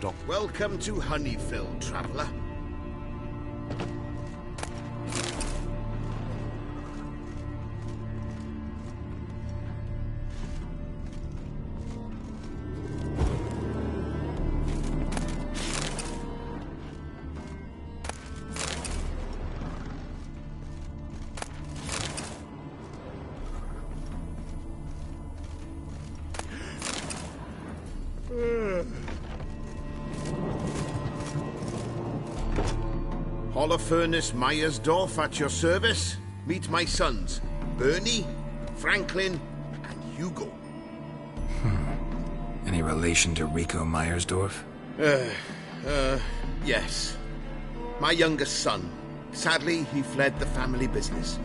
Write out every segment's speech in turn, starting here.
stop. Welcome to Honeyfield, traveler. Furnace Myersdorf at your service. Meet my sons, Bernie, Franklin, and Hugo. Any relation to Rico Myersdorf? Yes. My youngest son. Sadly, he fled the family business.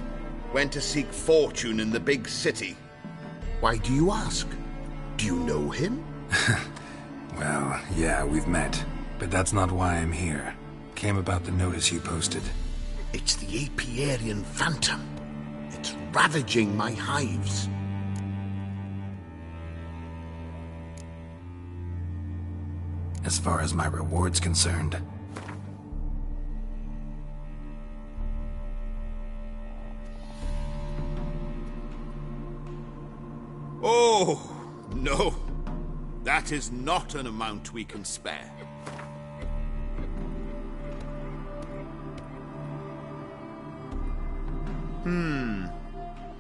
Went to seek fortune in the big city. Why do you ask? Do you know him? Well, yeah, we've met. But that's not why I'm here. Came about the notice you posted. It's the Apiarian Phantom. It's ravaging my hives. As far as my reward's concerned. Oh, no. That is not an amount we can spare.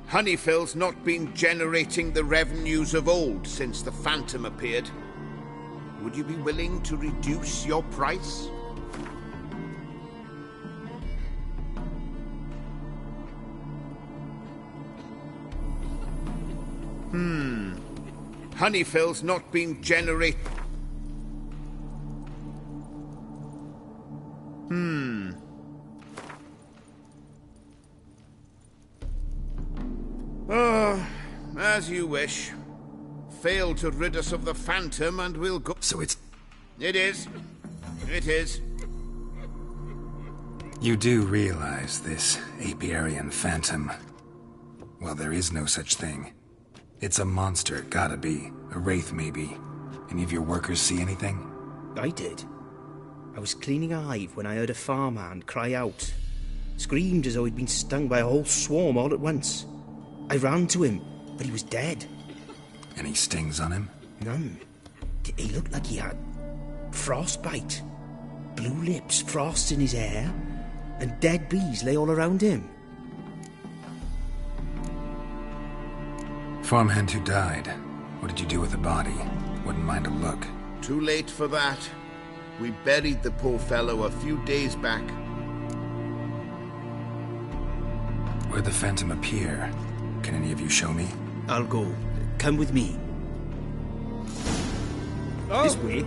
Honeyfield's not been generating the revenues of old since the Phantom appeared. Would you be willing to reduce your price? Honeyfield's not been generating... As you wish. Fail to rid us of the Phantom and we'll go... So it's... It is. It is. You do realize this Apiarian Phantom... Well, there is no such thing. It's a monster, gotta be. A wraith, maybe. Any of your workers see anything? I did. I was cleaning a hive when I heard a farmhand cry out. Screamed as though he'd been stung by a whole swarm all at once. I ran to him, but he was dead. Any stings on him? None. He looked like he had frostbite. Blue lips, frost in his hair, and dead bees lay all around him. Farmhand who died. What did you do with the body? Wouldn't mind a look. Too late for that. We buried the poor fellow a few days back. Where'd the Phantom appear? Can any of you show me? I'll go. Come with me. Oh. This way.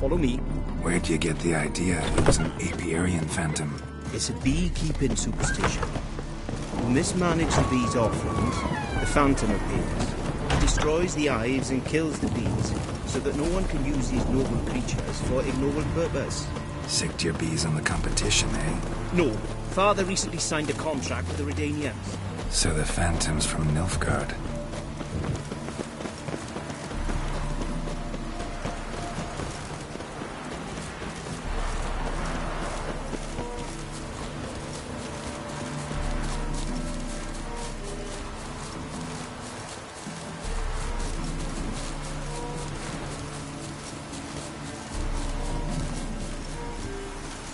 Follow me. Where'd you get the idea it was an Apiarian Phantom? It's a beekeeping superstition. When mismanage the bees' offerings, the Phantom appears, destroys the hives and kills the bees, so that no one can use these noble creatures for ignoble purpose. Sicked your bees on the competition, eh? No. Father recently signed a contract with the Redanians. So the Phantom's from Nilfgaard.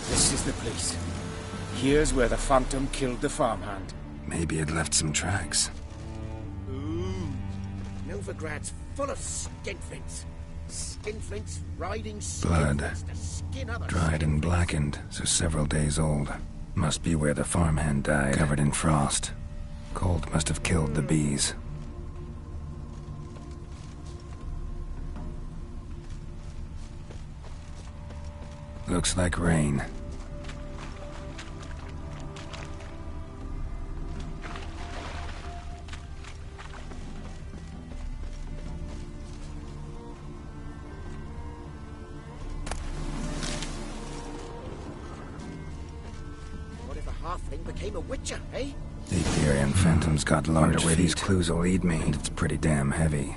This is the place. Here's where the Phantom killed the farmhand. Maybe it left some tracks. Ooh. Novigrad's full of skinflints. Skinflints riding Blood. skinflints to skin other Dried and skinflints. blackened, so several days old. Must be where the farmhand died, covered in frost. Cold must have killed the bees. Looks like rain. What if a halfling became a witcher, eh? The Apiarian Phantom's got large Wonder where feet. these clues will lead me. And it's pretty damn heavy.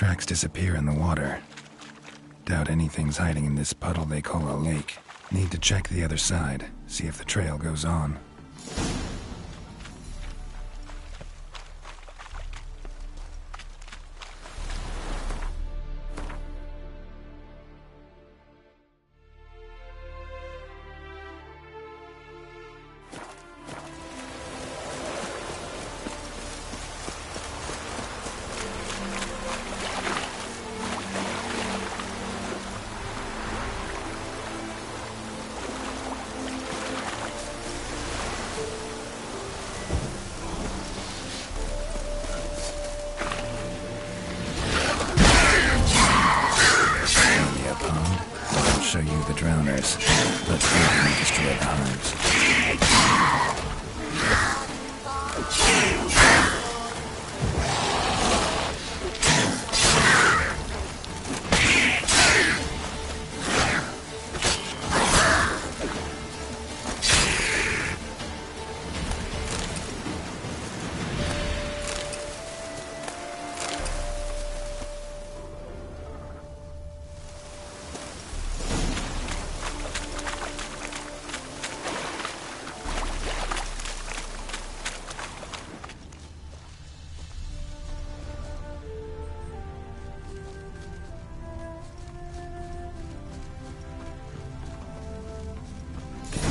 tracks disappear in the water. Doubt anything's hiding in this puddle they call a lake. Need to check the other side, see if the trail goes on. Show you the drowners. Let's go and destroy the hives.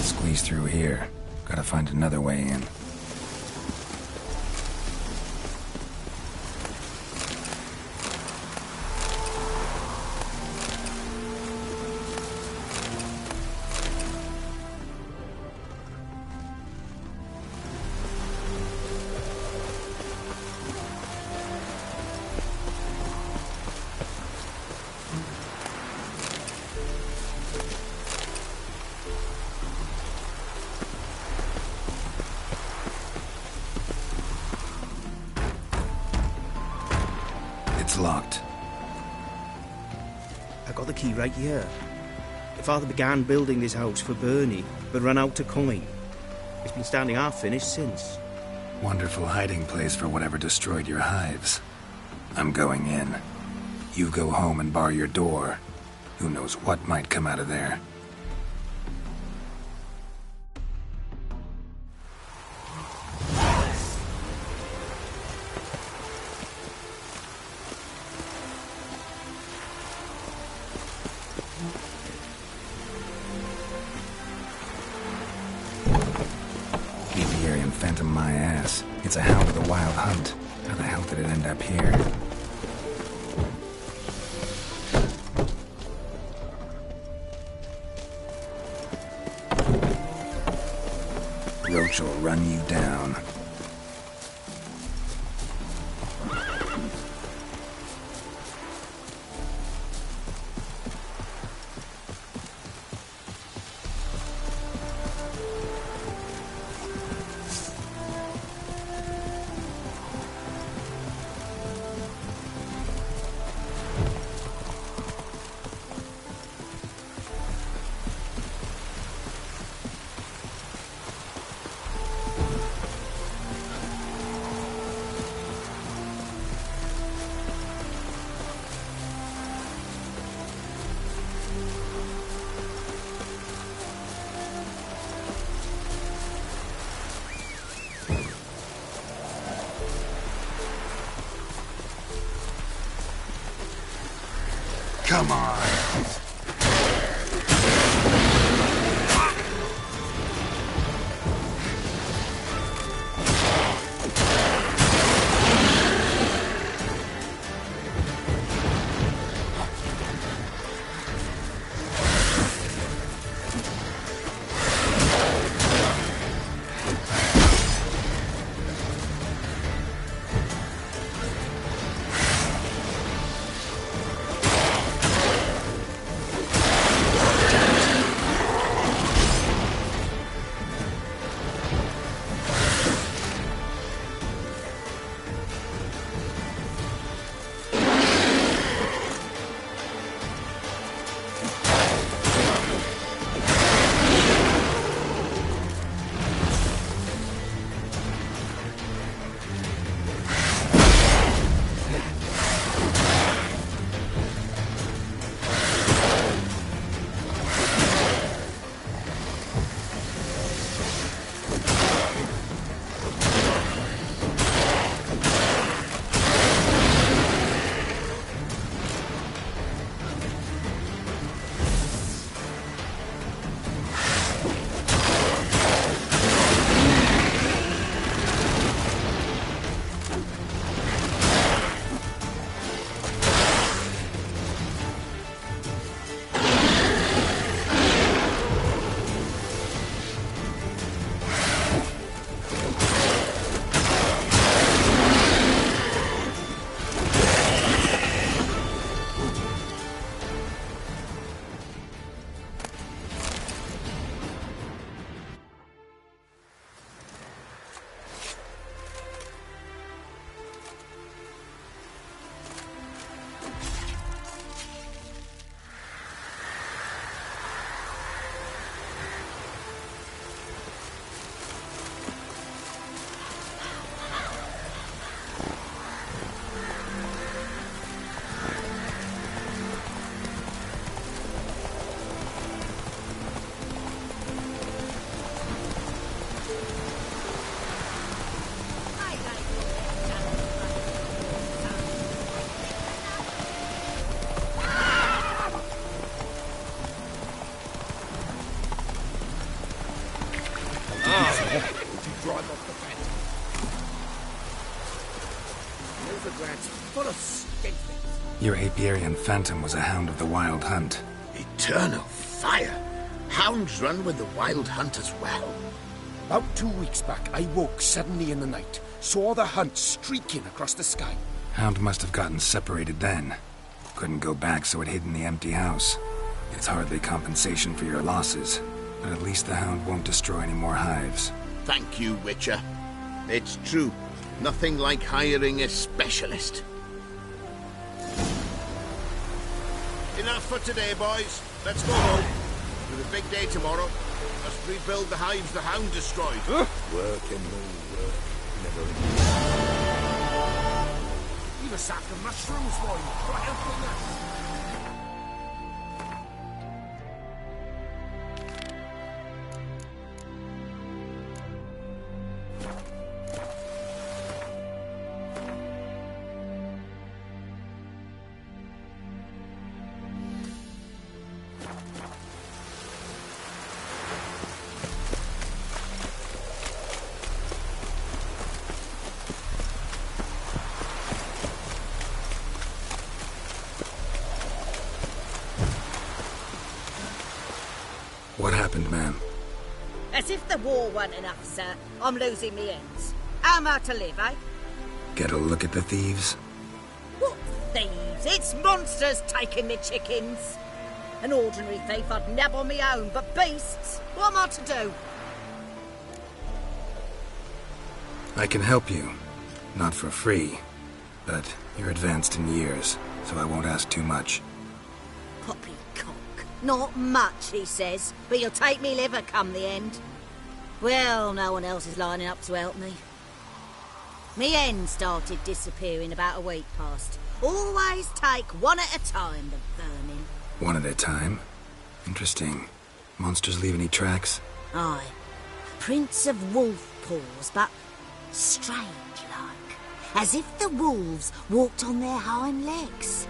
Squeeze through here. Gotta find another way in. It's locked. I got the key right here. The father began building this house for Bernie, but ran out of coin. It's been standing half finished since. Wonderful hiding place for whatever destroyed your hives. I'm going in. You go home and bar your door. Who knows what might come out of there. Phantom my ass. It's a hound of the wild hunt. How the hell did it end up here? Roach will run you down. Come on. the phantom. Novigrad's full of stinklings. Your apiarian phantom was a hound of the Wild Hunt. Eternal fire! Hounds run with the Wild Hunt as well. About 2 weeks back, I woke suddenly in the night, saw the hunt streaking across the sky. Hound must have gotten separated then. Couldn't go back, so it hid in the empty house. It's hardly compensation for your losses, but at least the hound won't destroy any more hives. Thank you, Witcher. It's true. Nothing like hiring a specialist. Enough for today, boys. Let's go home. With a big day tomorrow. Must rebuild the hives the hound destroyed. Work and more work. Never enough. Leave a sack of mushrooms for you for helping us. What happened, ma'am? As if the war weren't enough, sir. I'm losing me ends. How am I to live, eh? Get a look at the thieves? What thieves? It's monsters taking me chickens. An ordinary thief I'd nab on me own, but beasts? What am I to do? I can help you. Not for free, but you're advanced in years, so I won't ask too much. Poppycock. Not much, he says, but you'll take me liver come the end. Well, no one else is lining up to help me. Me hen started disappearing about a week past. Always take one at a time, the vermin. One at a time? Interesting. Monsters leave any tracks? Aye. Prints of wolf paws, but strange-like. As if the wolves walked on their hind legs.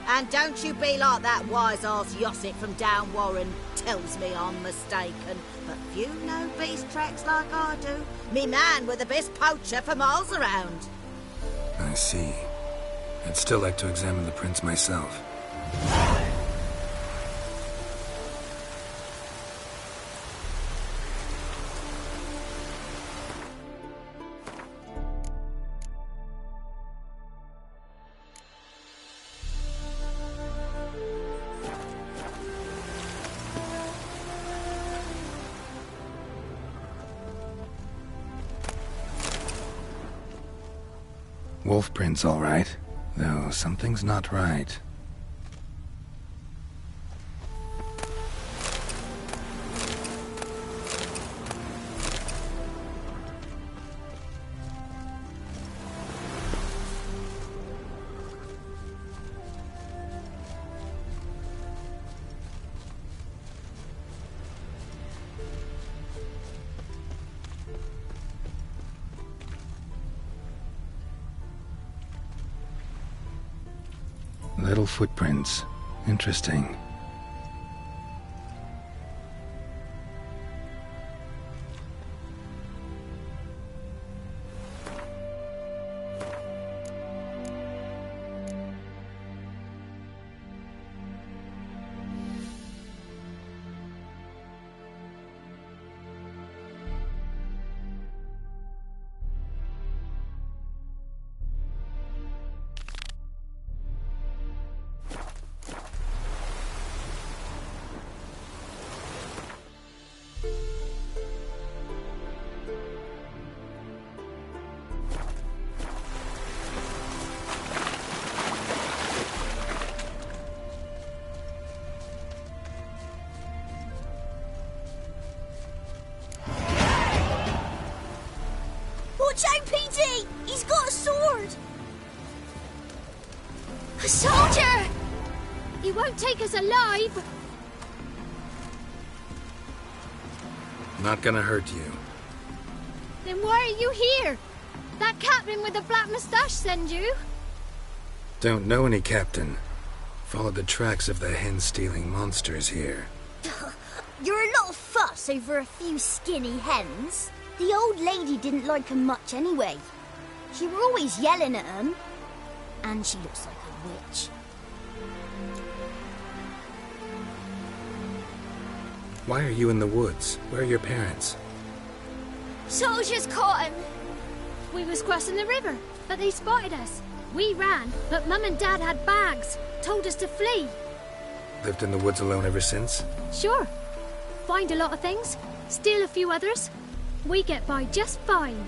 And don't you be like that wise-ass Yossit from down Warren tells me I'm mistaken. But few know beast tracks like I do. Me man were the best poacher for miles around. I see. I'd still like to examine the prints myself. Wolf prints, all right. Though something's not right. Little footprints. Interesting. Watch out, PD! He's got a sword! A soldier! He won't take us alive! Not gonna hurt you. Then why are you here? That captain with the black moustache send you? Don't know any captain. Followed the tracks of the hen-stealing monsters here. You're a little fuss over a few skinny hens. The old lady didn't like him much anyway. She were always yelling at him. And she looks like a witch. Why are you in the woods? Where are your parents? Soldiers caught him. We was crossing the river, but they spotted us. We ran, but Mum and Dad had bags. Told us to flee. Lived in the woods alone ever since? Sure. Find a lot of things, steal a few others. We get by just fine.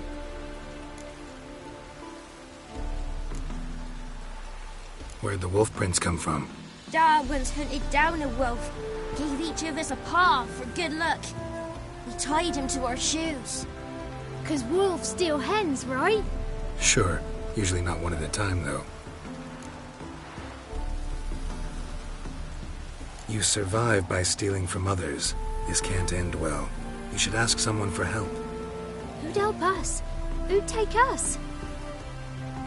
Where'd the wolf prints come from? Dad once hunted down a wolf. Gave each of us a paw for good luck. We tied him to our shoes. 'Cause wolves steal hens, right? Sure. Usually not one at a time, though. You survive by stealing from others. This can't end well. You should ask someone for help. Who'd help us? Who'd take us?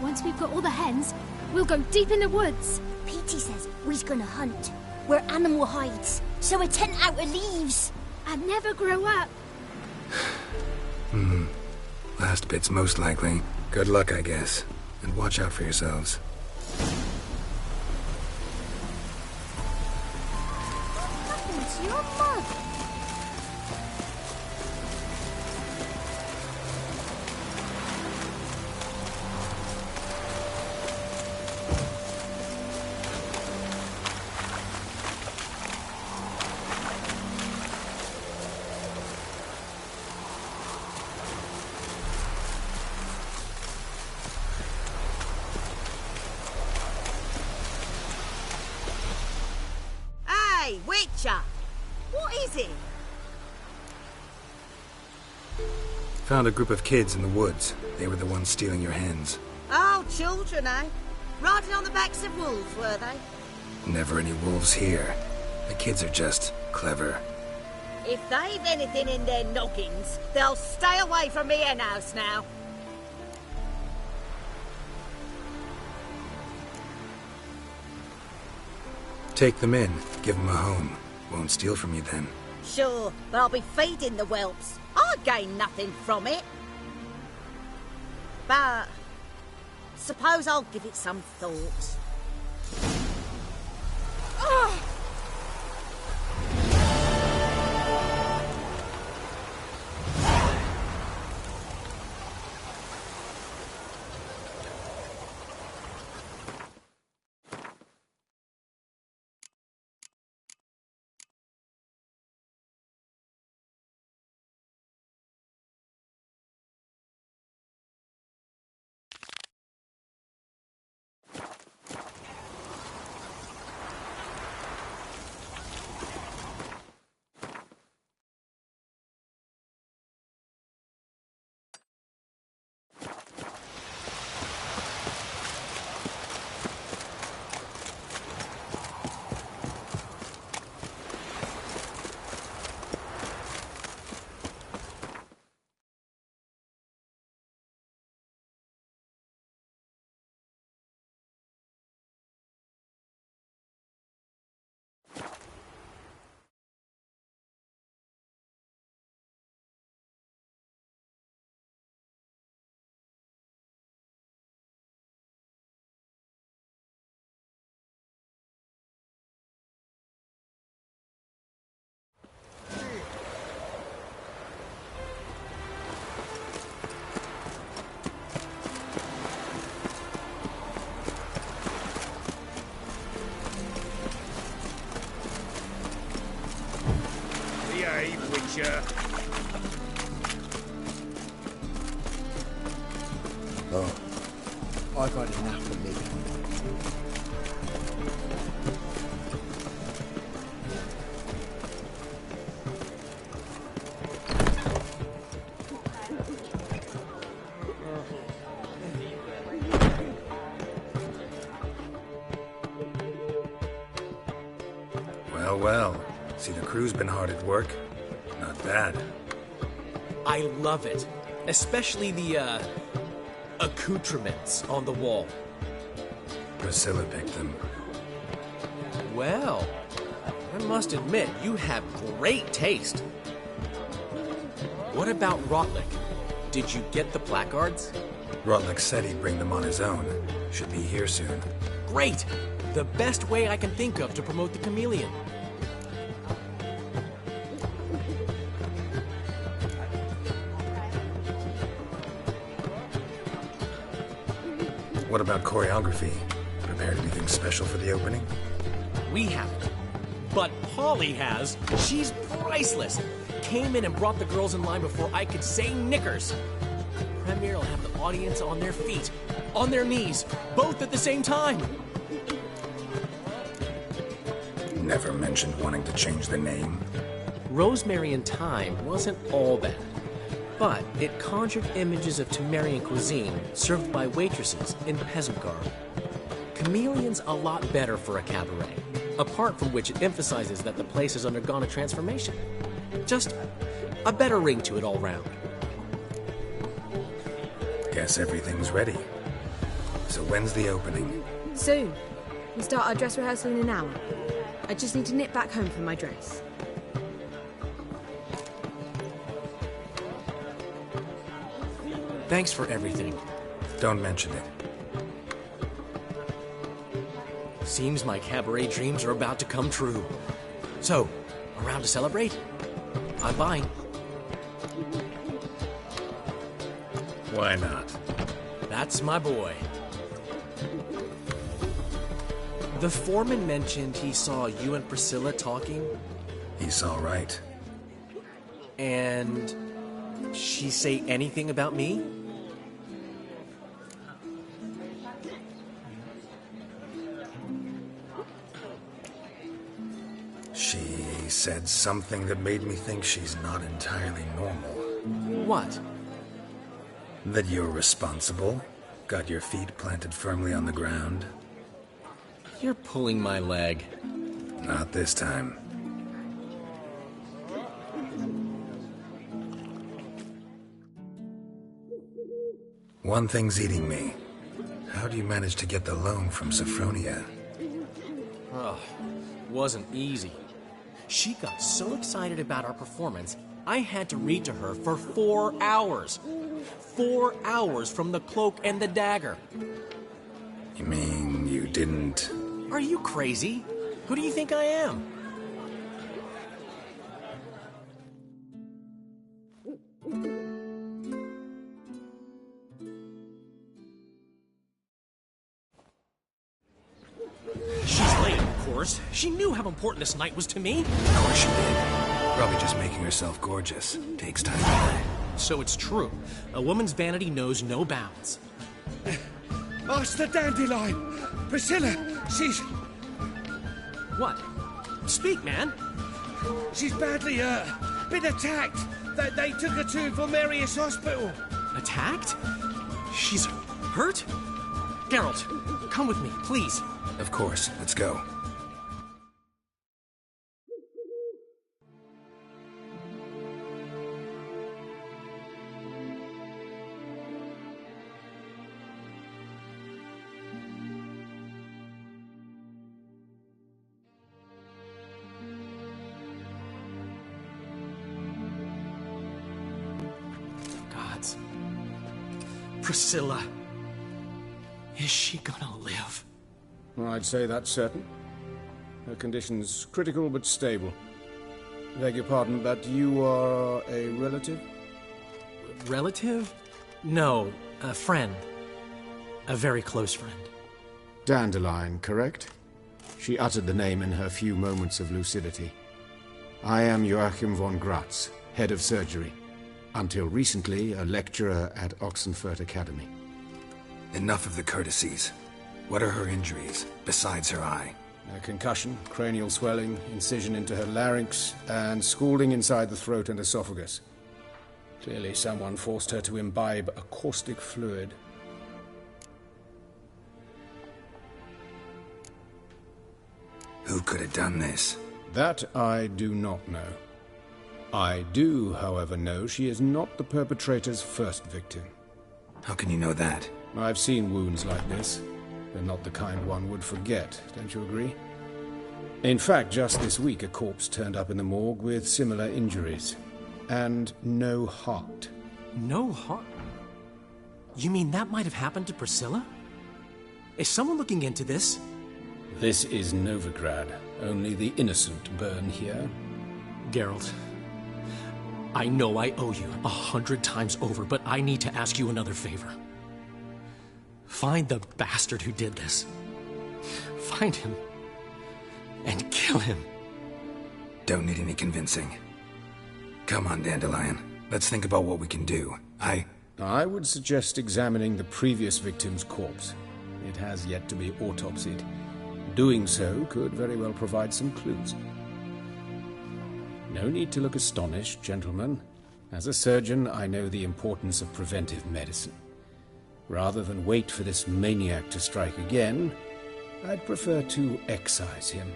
Once we've got all the hens, we'll go deep in the woods. Petey says we's gonna hunt. Where animal hides. So a tent out of leaves. And never grow up. Last bit's most likely. Good luck, I guess. And watch out for yourselves. What happened to your mug? Hey, Witcher! What is it? Found a group of kids in the woods. They were the ones stealing your hens. Oh, children, eh? Riding on the backs of wolves, were they? Never any wolves here. The kids are just clever. If they've anything in their noggins, they'll stay away from me hen house now. Take them in. Give them a home. Won't steal from you then. Sure, but I'll be feeding the whelps. I gain nothing from it. But suppose I'll give it some thought. Witcher. Oh, I've had enough of living. Well, well. See, the crew's been hard at work. Not bad. I love it. Especially the, accoutrements on the wall. Priscilla picked them. Well, I must admit, you have great taste. What about Rotlick? Did you get the placards? Rotlick said he'd bring them on his own. Should be here soon. Great! The best way I can think of to promote the chameleon. What about choreography? Prepared anything special for the opening? We haven't. But Polly has. She's priceless. Came in and brought the girls in line before I could say knickers. Premiere will have the audience on their feet, on their knees, both at the same time. Never mentioned wanting to change the name. Rosemary and Thyme wasn't all bad, but it conjured images of Temerian cuisine served by waitresses in peasant garb. Chameleon's a lot better for a cabaret, apart from which it emphasizes that the place has undergone a transformation. Just a better ring to it all round. Guess everything's ready. So when's the opening? Soon. We start our dress rehearsal in an hour. I just need to nip back home for my dress. Thanks for everything. Don't mention it. Seems my cabaret dreams are about to come true. So, around to celebrate? I'm buying. Why not? That's my boy. The foreman mentioned he saw you and Priscilla talking. He's all right. And she say anything about me? She said something that made me think she's not entirely normal. What? That you're responsible, got your feet planted firmly on the ground. You're pulling my leg. Not this time. One thing's eating me. How do you manage to get the loan from Sophronia? Oh, wasn't easy. She got so excited about our performance, I had to read to her for 4 hours. 4 hours from the Cloak and the Dagger. You mean you didn't... Are you crazy? Who do you think I am? She's late, of course. She knew how important this night was to me. Of course she did. Probably just making herself gorgeous. Takes time. So it's true. A woman's vanity knows no bounds. Ask the dandelion! Priscilla, she's... What? Speak, man. She's badly hurt. Been attacked. They took her to Valmerius Hospital. Attacked? She's hurt? Geralt, come with me, please. Of course. Let's go. Gods. Priscilla. Is she gonna live? I'd say that's certain. Her condition's critical but stable. Beg your pardon, but you are a relative? Relative? No, a friend. A very close friend. Dandelion, correct? She uttered the name in her few moments of lucidity. I am Joachim von Gratz, head of surgery. Until recently, a lecturer at Oxenfurt Academy. Enough of the courtesies. What are her injuries, besides her eye? A concussion, cranial swelling, incision into her larynx, and scalding inside the throat and esophagus. Clearly someone forced her to imbibe a caustic fluid. Who could have done this? That I do not know. I do, however, know she is not the perpetrator's first victim. How can you know that? I've seen wounds like this. They're not the kind one would forget, don't you agree? In fact, just this week a corpse turned up in the morgue with similar injuries. And no heart. No harm? You mean that might have happened to Priscilla? Is someone looking into this? This is Novigrad. Only the innocent burn here. Geralt, I know I owe you 100 times over, but I need to ask you another favor. Find the bastard who did this. Find him. And kill him. Don't need any convincing. Come on, Dandelion. Let's think about what we can do. I would suggest examining the previous victim's corpse. It has yet to be autopsied. Doing so could very well provide some clues. No need to look astonished, gentlemen. As a surgeon, I know the importance of preventive medicine. Rather than wait for this maniac to strike again, I'd prefer to excise him.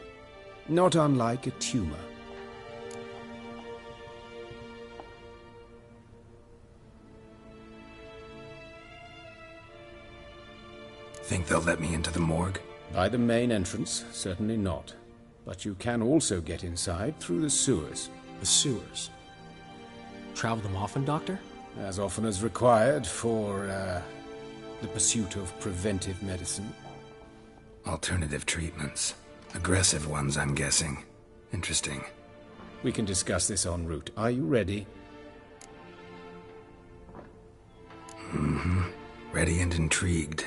Not unlike a tumor. Think they'll let me into the morgue? By the main entrance, certainly not. But you can also get inside through the sewers. The sewers? Travel them often, Doctor? As often as required for, the pursuit of preventive medicine. Alternative treatments. Aggressive ones, I'm guessing. Interesting. We can discuss this en route. Are you ready? Mm-hmm. Ready and intrigued.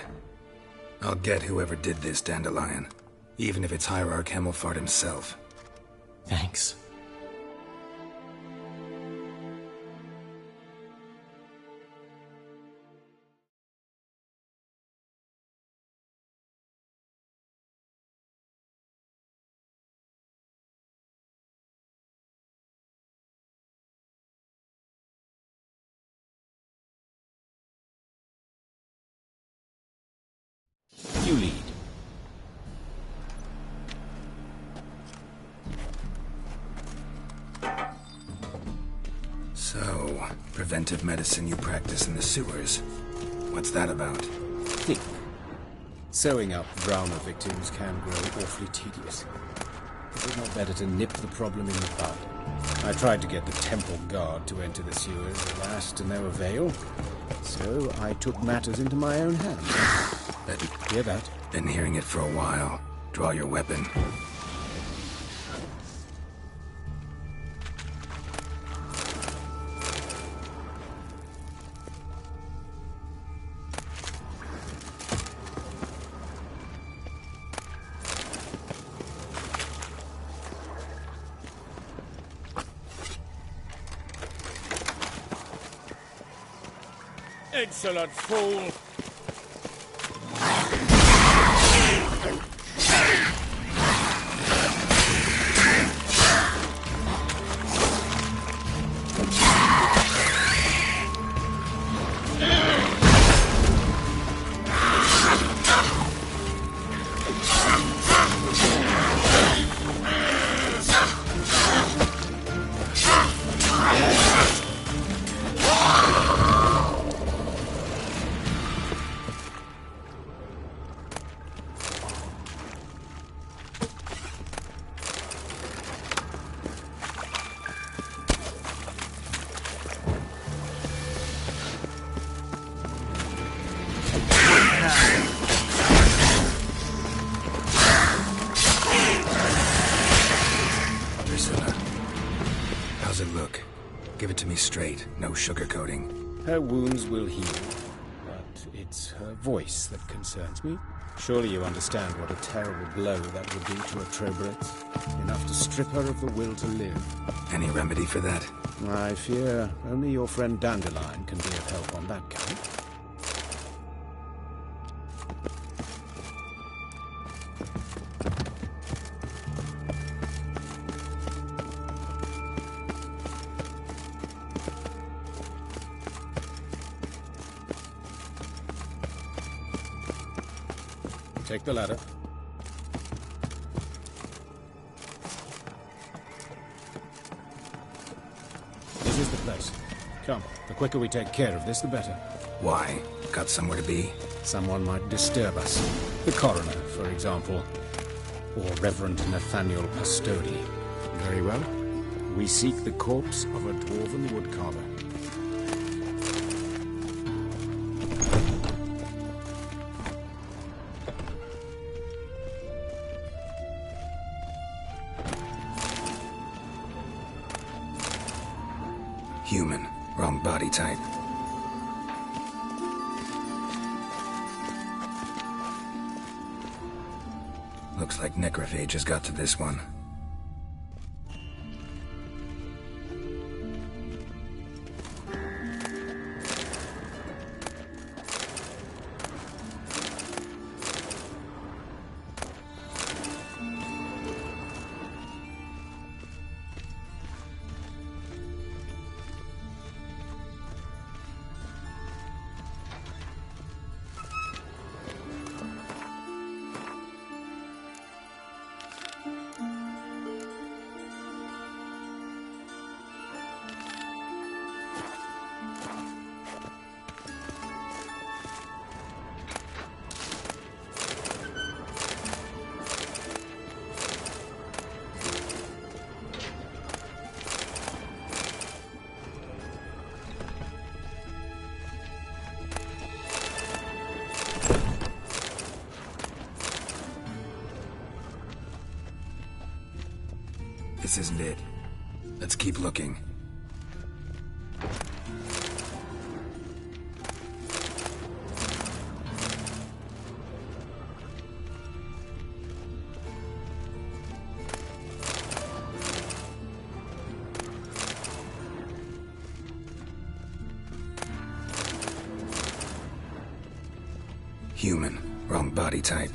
I'll get whoever did this, Dandelion. Even if it's Hierarch Hemmelfart himself. Thanks. You lead. So, preventive medicine you practice in the sewers. What's that about? Think. Sewing up drowner victims can grow awfully tedious. Is it not better to nip the problem in the bud? I tried to get the temple guard to enter the sewers at last, to no avail. So I took matters into my own hands. Hear that? Been hearing it for a while. Draw your weapon. Insolent fool! How's it look? Give it to me straight, no sugarcoating. Her wounds will heal, but it's her voice that concerns me. Surely you understand what a terrible blow that would be to a Trobreitz. Enough to strip her of the will to live. Any remedy for that? I fear only your friend Dandelion can be of help on that count. Take the ladder. This is the place. Come, the quicker we take care of this, the better. Why? Got somewhere to be? Someone might disturb us. The coroner, for example. Or Reverend Nathaniel Pastodi. Very well. We seek the corpse of a dwarven woodcarver. Wrong body type. Looks like necrophages got to this one. This isn't it. Let's keep looking. Human. Wrong body type.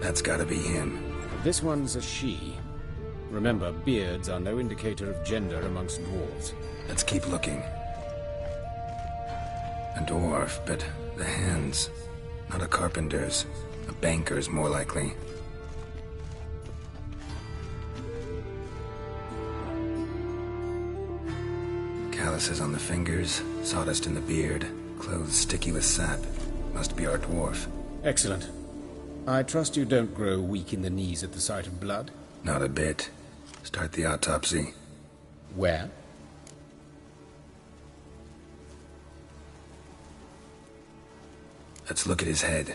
That's gotta be him. This one's a she. Remember, beards are no indicator of gender amongst dwarves. Let's keep looking. A dwarf, but the hands. Not a carpenter's. A banker's, more likely. Calluses on the fingers, sawdust in the beard, clothes sticky with sap. Must be our dwarf. Excellent. I trust you don't grow weak in the knees at the sight of blood? Not a bit. Start the autopsy. Where? Let's look at his head.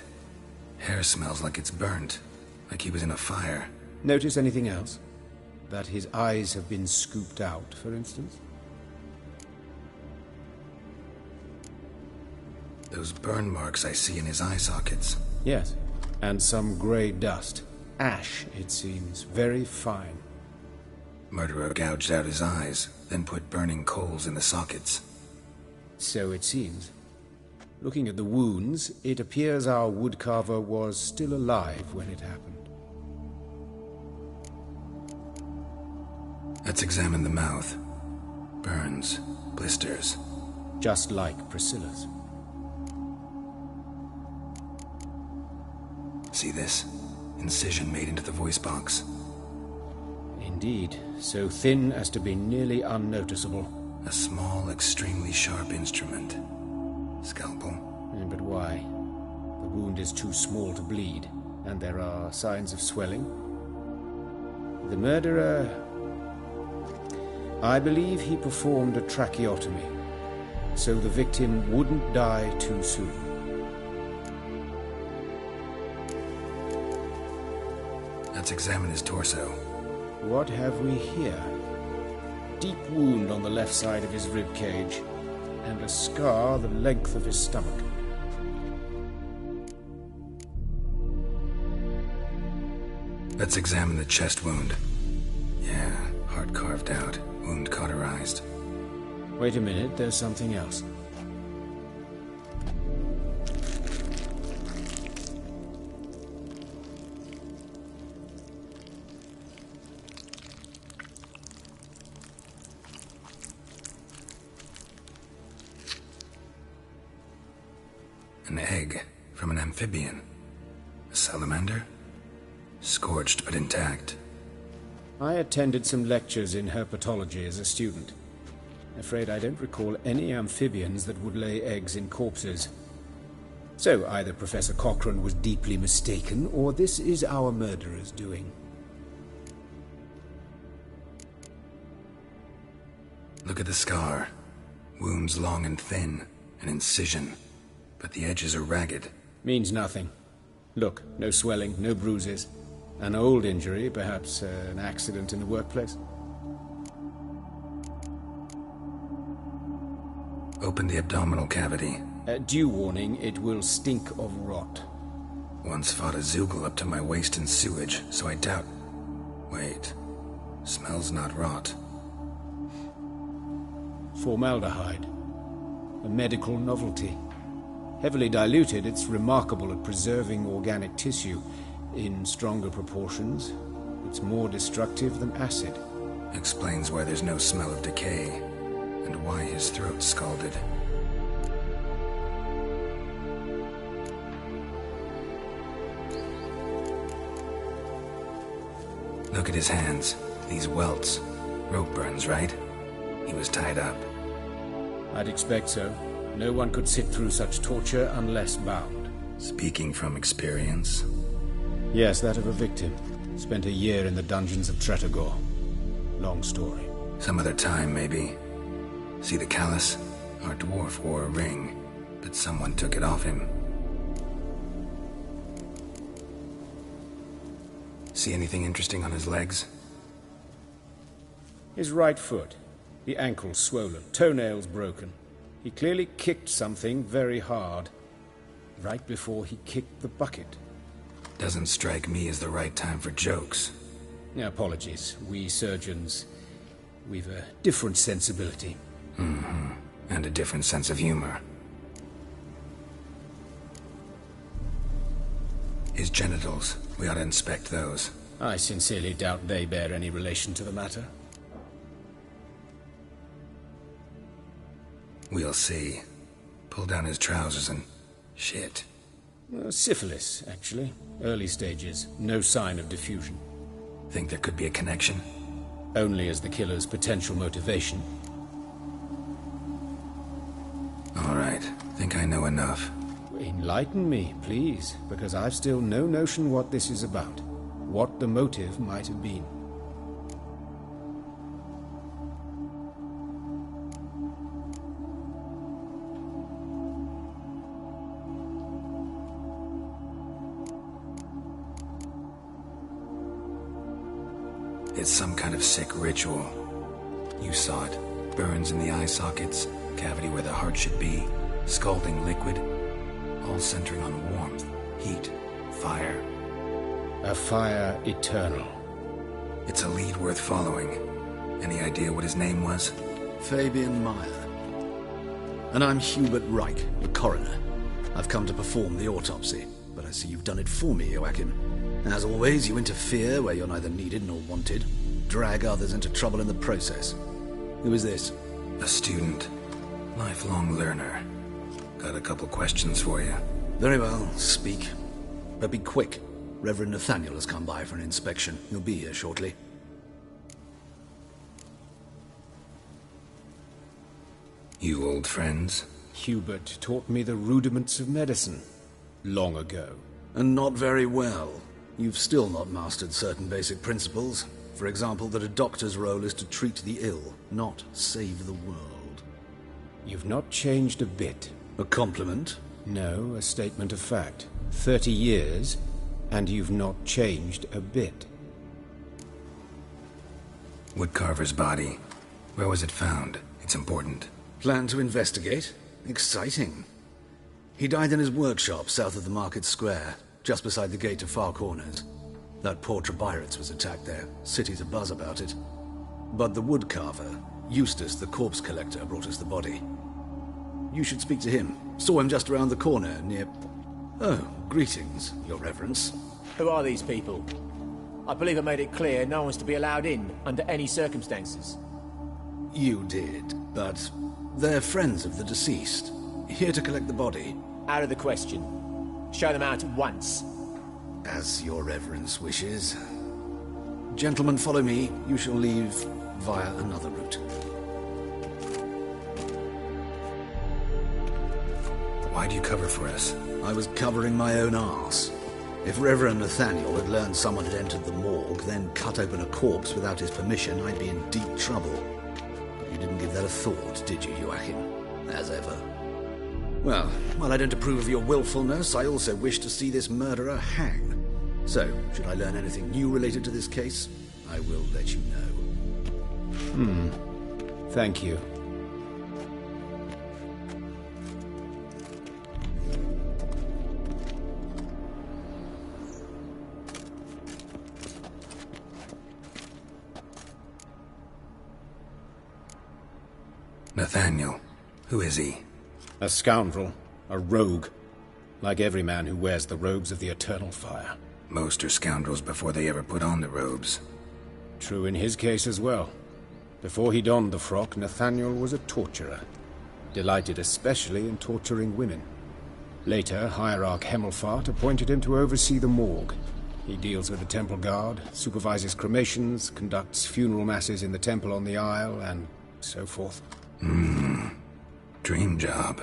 Hair smells like it's burnt, like he was in a fire. Notice anything else? That his eyes have been scooped out, for instance? Those burn marks I see in his eye sockets. Yes. And some grey dust. Ash, it seems. Very fine. Murderer gouged out his eyes, then put burning coals in the sockets. So it seems. Looking at the wounds, it appears our woodcarver was still alive when it happened. Let's examine the mouth. Burns, blisters. Just like Priscilla's. See this? Incision made into the voice box. Indeed, so thin as to be nearly unnoticeable. A small, extremely sharp instrument. Scalpel. But why? The wound is too small to bleed, and there are signs of swelling. The murderer... I believe he performed a tracheotomy, so the victim wouldn't die too soon. Let's examine his torso. What have we here? Deep wound on the left side of his rib cage, and a scar the length of his stomach. Let's examine the chest wound. Yeah, heart carved out, wound cauterized. Wait a minute, there's something else. An egg from an amphibian. A salamander? Scorched but intact. I attended some lectures in herpetology as a student. Afraid I don't recall any amphibians that would lay eggs in corpses. So either Professor Cochrane was deeply mistaken, or this is our murderer's doing. Look at the scar. Wounds long and thin, an incision. But the edges are ragged. Means nothing. Look, no swelling, no bruises. An old injury, perhaps an accident in the workplace. Open the abdominal cavity. Due warning, it will stink of rot. Once fought a Zoogle up to my waist in sewage, so I doubt... Wait. Smells not rot. Formaldehyde. A medical novelty. Heavily diluted, it's remarkable at preserving organic tissue. In stronger proportions, it's more destructive than acid. Explains why there's no smell of decay, and why his throat's scalded. Look at his hands. These welts. Rope burns, right? He was tied up. I'd expect so. No one could sit through such torture unless bound. Speaking from experience? Yes, that of a victim. Spent a year in the dungeons of Tretogor. Long story. Some other time, maybe. See the callus? Our dwarf wore a ring, but someone took it off him. See anything interesting on his legs? His right foot. The ankle swollen, toenails broken. He clearly kicked something very hard. Right before he kicked the bucket. Doesn't strike me as the right time for jokes. Apologies. We surgeons, we've a different sensibility. Mm-hmm. And a different sense of humor. His genitals. We ought to inspect those. I sincerely doubt they bear any relation to the matter. We'll see. Pull down his trousers and... shit. Syphilis, actually. Early stages. No sign of diffusion. Think there could be a connection? Only as the killer's potential motivation. All right. Think I know enough. Enlighten me, please, because I've still no notion what this is about. What the motive might have been. It's some kind of sick ritual. You saw it. Burns in the eye sockets, cavity where the heart should be, scalding liquid, all centering on warmth, heat, fire. A fire eternal. It's a lead worth following. Any idea what his name was? Fabian Meyer. And I'm Hubert Reich, the coroner. I've come to perform the autopsy, but I see you've done it for me, Joachim. As always, you interfere where you're neither needed nor wanted. Drag others into trouble in the process. Who is this? A student. Lifelong learner. Got a couple questions for you. Very well, speak. But be quick. Reverend Nathaniel has come by for an inspection. He'll be here shortly. You old friends? Hubert taught me the rudiments of medicine. Long ago. And not very well. You've still not mastered certain basic principles. For example, that a doctor's role is to treat the ill, not save the world. You've not changed a bit. A compliment? No, a statement of fact. 30 years, and you've not changed a bit. Woodcarver's body. Where was it found? It's important. Plan to investigate? Exciting. He died in his workshop south of the market square, just beside the gate to Far Corners. That poor Trebirates was attacked there. City's abuzz about it. But the woodcarver, Eustace the corpse collector, brought us the body. You should speak to him. Saw him just around the corner near... Oh, greetings, your reverence. Who are these people? I believe I made it clear no one's to be allowed in under any circumstances. You did, but they're friends of the deceased. Here to collect the body. Out of the question. Show them out at once. As your reverence wishes. Gentlemen, follow me. You shall leave via another route. Why do you cover for us? I was covering my own arse. If Reverend Nathaniel had learned someone had entered the morgue, then cut open a corpse without his permission, I'd be in deep trouble. You didn't give that a thought, did you, Joachim? As ever. Well, while I don't approve of your willfulness, I also wish to see this murderer hang. So, should I learn anything new related to this case, I will let you know. Thank you. Nathaniel. Who is he? A scoundrel. A rogue. Like every man who wears the robes of the Eternal Fire. Most are scoundrels before they ever put on the robes. True in his case as well. Before he donned the frock, Nathaniel was a torturer. Delighted especially in torturing women. Later, Hierarch Hemmelfart appointed him to oversee the morgue. He deals with the temple guard, supervises cremations, conducts funeral masses in the temple on the Isle, and so forth. Dream job.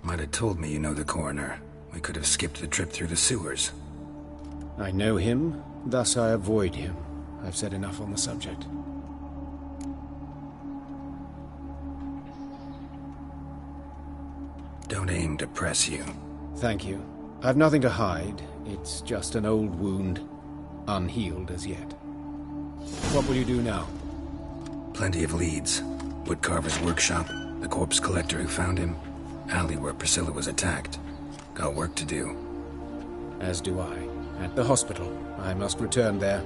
Might have told me you know the coroner. We could have skipped the trip through the sewers. I know him, thus I avoid him. I've said enough on the subject. Don't aim to press you. Thank you. I've nothing to hide. It's just an old wound, unhealed as yet. What will you do now? Plenty of leads. Woodcarver's workshop, the corpse collector who found him, alley where Priscilla was attacked. Got work to do. As do I. At the hospital. I must return there.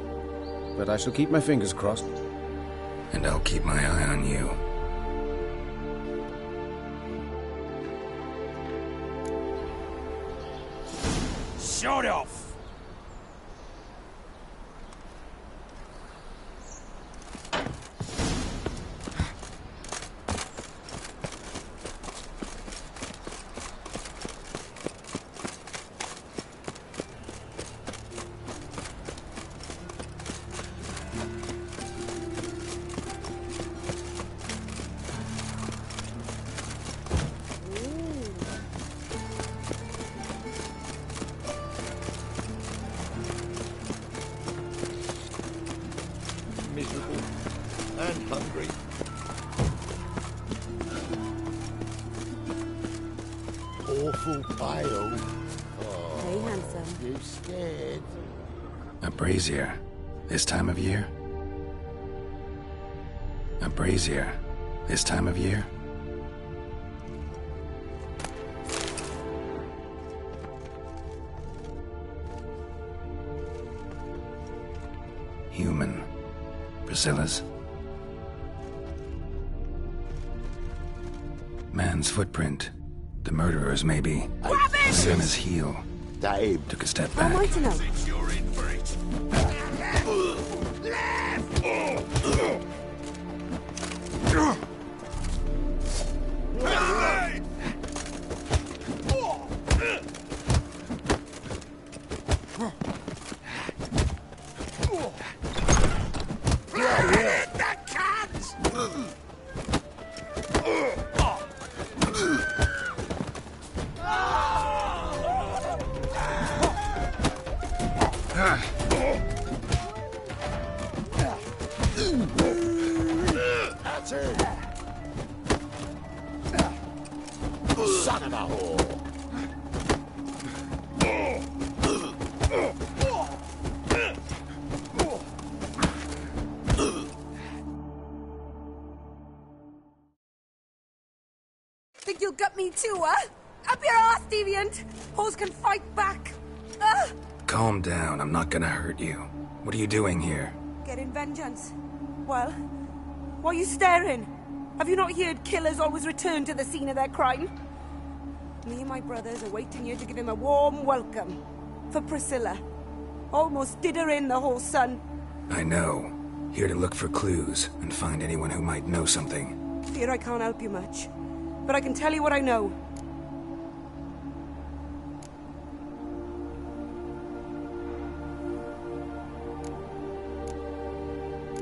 But I shall keep my fingers crossed. And I'll keep my eye on you. Shut off! Miserable and hungry. Awful pale. Hey, handsome. You scared? A brazier. This time of year? A brazier. This time of year? Human. Priscilla's. Man's footprint. The murderer's, maybe. Sienna's heel. Dave. Took a step How am I back. to know? You're in for it. That's it. Son of a whore. Think you'll gut me too, huh? Up your ass, deviant! Hoes can fight back! Ah! Calm down, I'm not gonna hurt you. What are you doing here? Getting vengeance. Well, why are you staring? Have you not heard killers always return to the scene of their crime? Me and my brothers are waiting here to give him a warm welcome. For Priscilla. Almost did her in, the whole son. I know. Here to look for clues and find anyone who might know something. Fear I can't help you much. But I can tell you what I know.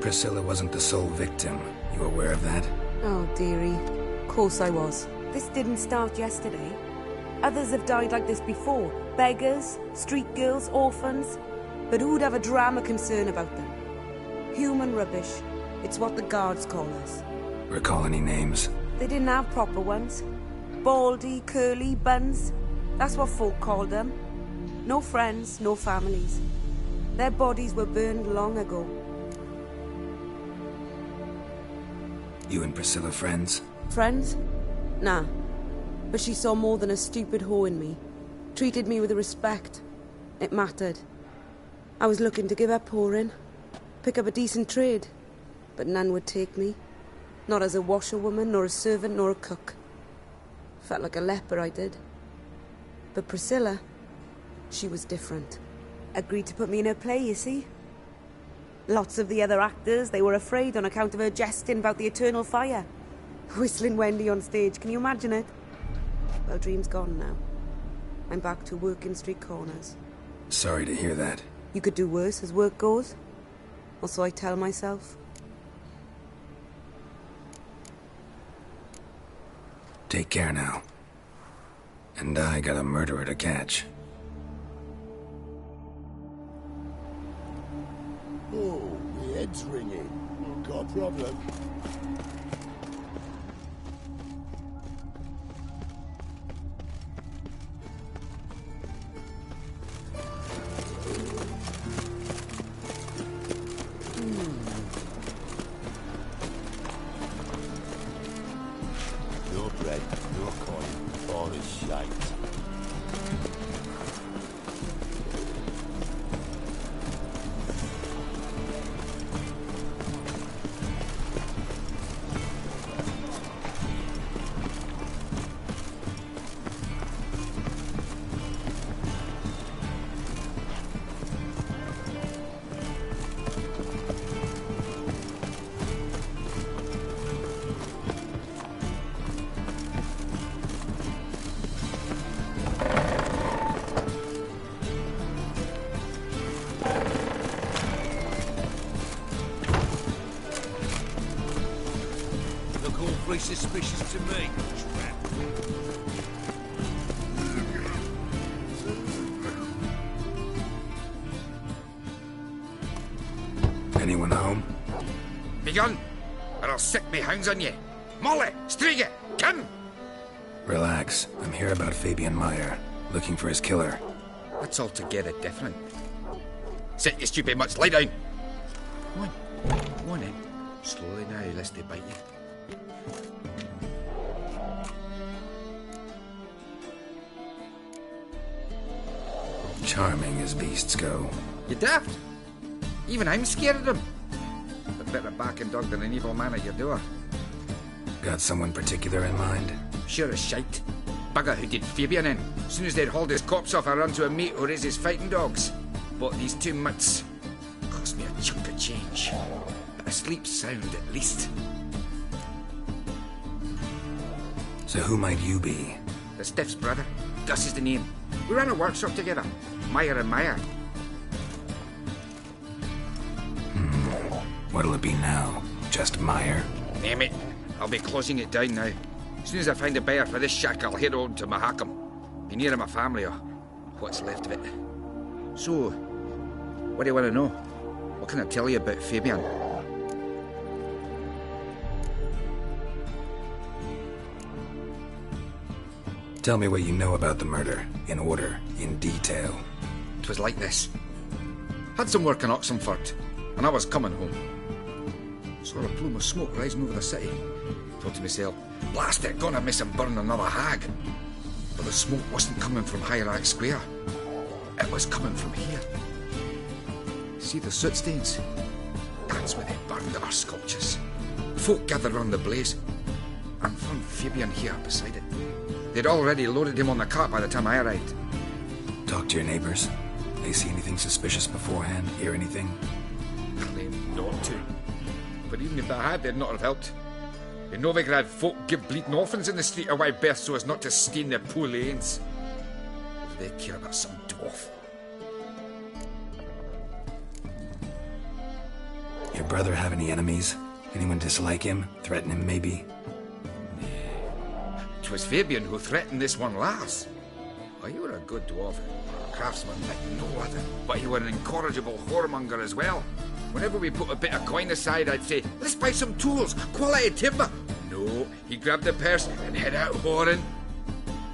Priscilla wasn't the sole victim. You aware of that? Oh, dearie. Of course I was. This didn't start yesterday. Others have died like this before. Beggars, street girls, orphans. But who'd have a drama concern about them? Human rubbish. It's what the guards call us. Recall any names? They didn't have proper ones. Baldy, curly, buns. That's what folk called them. No friends, no families. Their bodies were burned long ago. You and Priscilla friends? Friends? Nah. But she saw more than a stupid whore in me. Treated me with respect. It mattered. I was looking to give her pouring. Pick up a decent trade. But none would take me. Not as a washerwoman, nor a servant, nor a cook. Felt like a leper, I did. But Priscilla, she was different. Agreed to put me in her play, you see. Lots of the other actors, they were afraid on account of her jesting about the eternal fire. Whistling Wendy on stage, can you imagine it? Well, dream's gone now. I'm back to working street corners. Sorry to hear that. You could do worse as work goes. Or so I tell myself. Take care now. And I got a murderer to catch. Oh, my head's ringing. Got a problem. No bread, no coin, all is shite. Very suspicious to me. Anyone home? Begone, or I'll set me hounds on you. Molly, Striga, come! Relax. I'm here about Fabian Meyer, looking for his killer. That's altogether different. Sit, you stupid mutts, lie down. Come on in. Slowly now, lest they bite you. Charming as beasts go. You daft? Even I'm scared of them. A better backing dog than an evil man at your door. Got someone particular in mind? Sure as shite. Bugger who did Fabian in. As soon as they'd hauled his corpse off, I run to a mate who raises fighting dogs. Bought these 2 mutts. Cost me a chunk of change. But I sleep sound at least. So who might you be? The Stiff's brother. Gus is the name. We ran a workshop together. Meyer and Meyer. What'll it be now? Just Meyer? Name it. I'll be closing it down now. As soon as I find a buyer for this shack, I'll head on to Mahakam. Be near my family, or what's left of it. So, what do you want to know? What can I tell you about Fabian? Tell me what you know about the murder, in order, in detail. 'Twas like this. Had some work in Oxenford, and I was coming home. Saw a plume of smoke rising over the city. Thought to myself, blast it, gonna miss and burn another hag. But the smoke wasn't coming from Hierarch Square. It was coming from here. See the soot stains? That's where they burned our sculptures. Folk gathered round the blaze, and found Fabian here beside it. They'd already loaded him on the cart by the time I arrived. Talk to your neighbors. They see anything suspicious beforehand? Hear anything? Claimed not to. But even if they had, they'd not have helped. In Novigrad, folk give bleating orphans in the street a wide berth so as not to stain their poor lanes. What do they care about some dwarf? Your brother have any enemies? Anyone dislike him? Threaten him, maybe? 'Twas Fabian who threatened this one last. Oh, you were a good dwarf. Craftsman like no other. But you were an incorrigible whoremonger as well. Whenever we put a bit of coin aside, I'd say, let's buy some tools, quality timber. No, he'd grab the purse and head out whoring.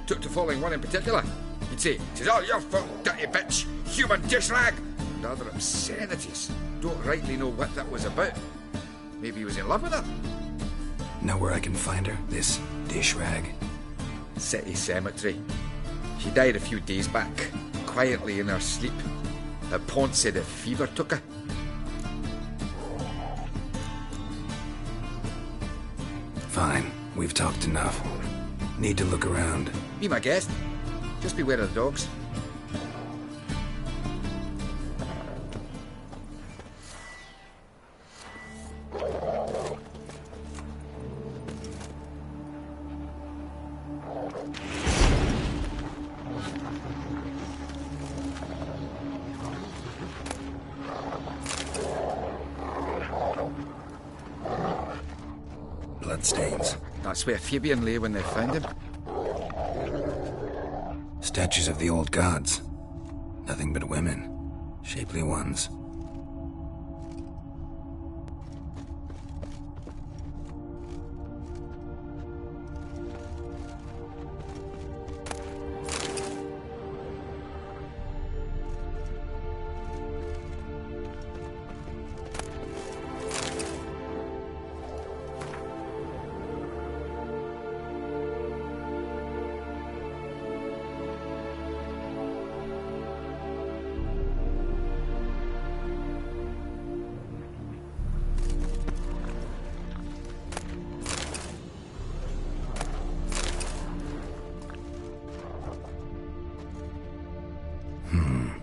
Took to following one in particular. He'd say, "'Tis all your fault, dirty bitch, human dish rag," and other obscenities. Don't rightly know what that was about. Maybe he was in love with her. Know where I can find her, this dish rag? City cemetery. She died a few days back, quietly in her sleep. Her pont said a fever took her. Fine, we've talked enough. Need to look around. Be my guest. Just beware of the dogs. Bloodstains. That's where Fabian lay when they found him. Statues of the old gods. Nothing but women. Shapely ones.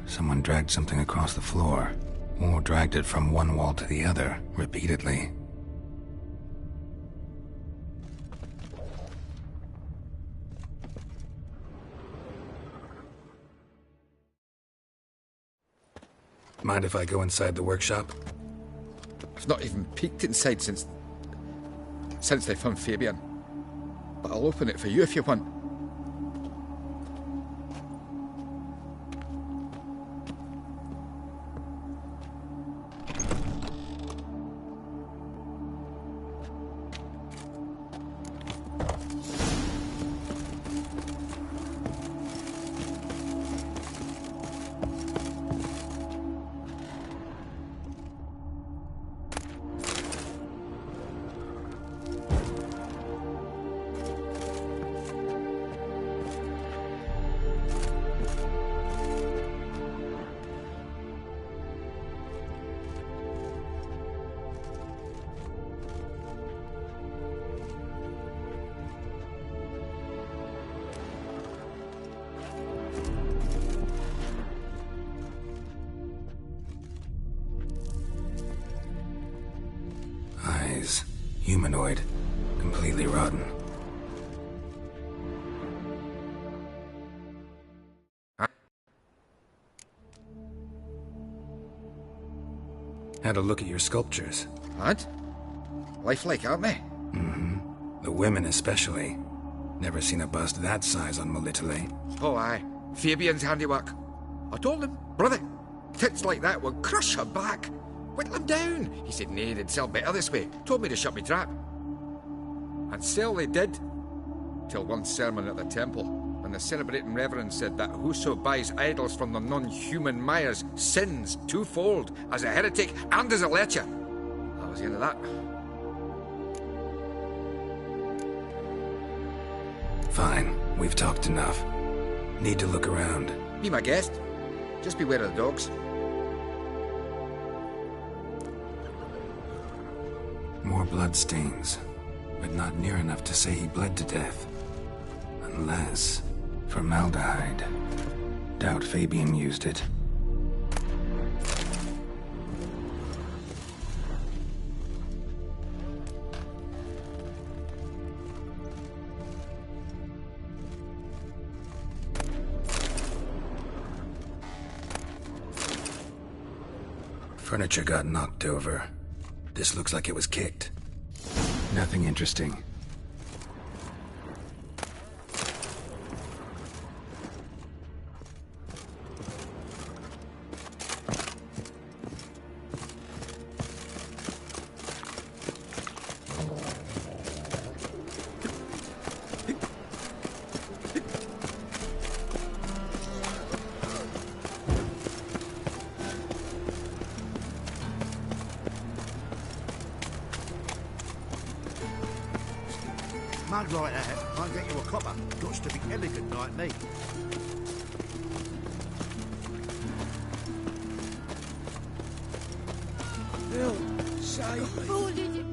Someone dragged something across the floor, or dragged it from one wall to the other, repeatedly. Mind if I go inside the workshop? I've not even peeked inside since they found Fabian. But I'll open it for you if you want. Eyes. Humanoid. Completely rotten. Had a look at your sculptures. What? Lifelike, aren't they? Mm-hmm. The women especially. Never seen a bust that size on Molitale. Oh, aye. Fabian's handiwork. I told him, brother, tits like that would crush her back. Whittle him down. He said, nay, they'd sell better this way. Told me to shut me trap. And sell they did. Till one sermon at the temple, when the celebrating reverend said that whoso buys idols from the non-human Myers sins twofold, as a heretic and as a lecher. That was the end of that. Fine, we've talked enough. Need to look around. Be my guest. Just beware of the dogs. More bloodstains, but not near enough to say he bled to death. Unless... formaldehyde. Doubt Fabian used it. Furniture got knocked over. This looks like it was kicked. Nothing interesting. Mug like that can't get you a copper. Got to be elegant like me. Bill, save me.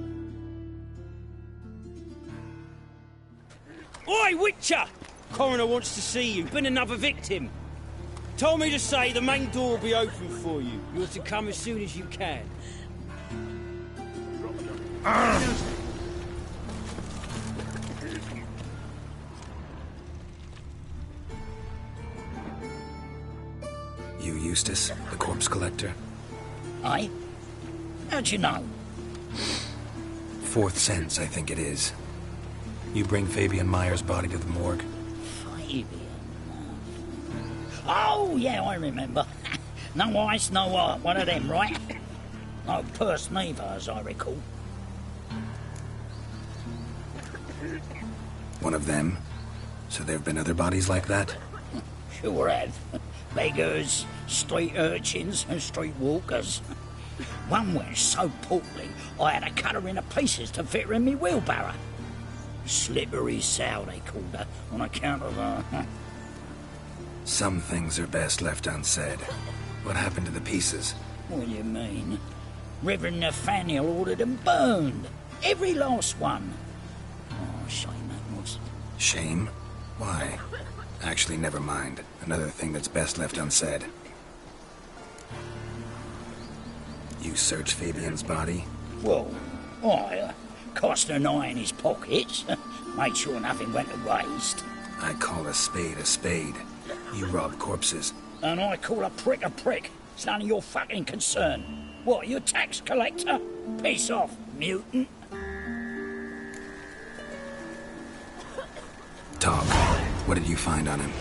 Oi, Witcher! Coroner wants to see you. Been another victim. Told me to say the main door will be open for you. You're to come as soon as you can. You Eustace, the corpse collector? Aye? How'd you know? Fourth sense, I think it is. You bring Fabian Meyer's body to the morgue? Fabian? Oh, yeah, I remember. No eyes, no art, one of them, right? No purse neither, as I recall. One of them? So there have been other bodies like that? Sure have. Beggars, street urchins, and street walkers. One went so portly, I had to cut her into pieces to fit her in me wheelbarrow. Slippery sow, they called her, on account of her. Some things are best left unsaid. What happened to the pieces? What do you mean? Reverend Nathaniel ordered them burned. Every last one. Oh, shame that was. Shame? Why? Actually, never mind. Another thing that's best left unsaid. You searched Fabian's body? Well, I cast an eye in his pockets. Made sure nothing went to waste. I call a spade a spade. You rob corpses. And I call a prick a prick. It's none of your fucking concern. What, you tax collector? Piss off, mutant. Talk. What did you find on him?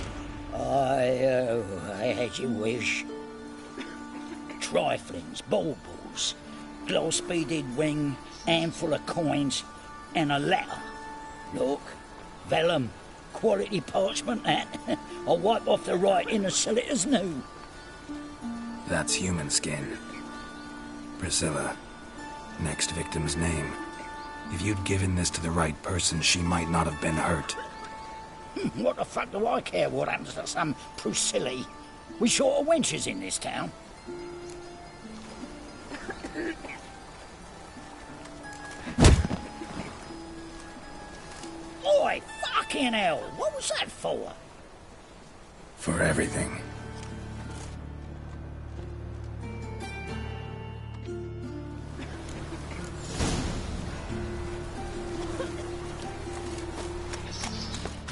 As you wish. Triflings, baubles, gloss-beaded ring, handful of coins, and a letter. Look, vellum, quality parchment, that. I'll wipe off the writing and sell it as new. That's human skin. Priscilla. Next victim's name. If you'd given this to the right person, she might not have been hurt. What the fuck do I care what happens to some Priscilla? We short of wenches in this town. Oi, fucking hell! What was that for? For everything.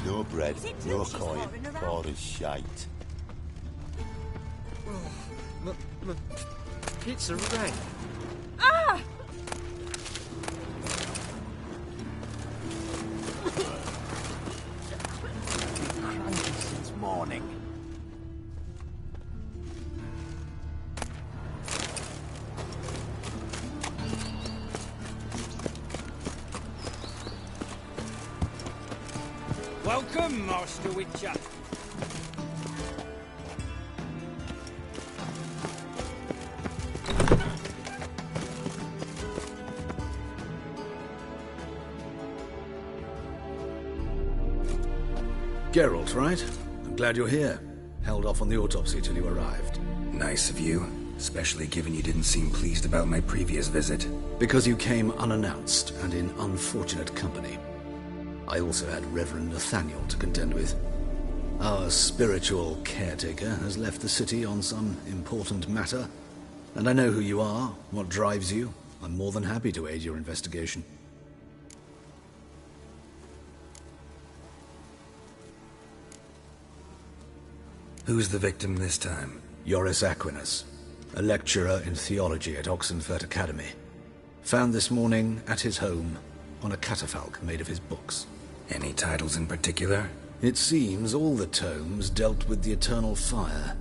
No bread, no coin, all is shite. It's a wreck. Ah! Cranky since morning. Welcome, Master Witcher. Geralt, right? I'm glad you're here. Held off on the autopsy till you arrived. Nice of you, especially given you didn't seem pleased about my previous visit. Because you came unannounced and in unfortunate company. I also had Reverend Nathaniel to contend with. Our spiritual caretaker has left the city on some important matter, and I know who you are, what drives you. I'm more than happy to aid your investigation. Who's the victim this time? Joris Aquinas, a lecturer in theology at Oxenfurt Academy. Found this morning at his home on a catafalque made of his books. Any titles in particular? It seems all the tomes dealt with the eternal fire.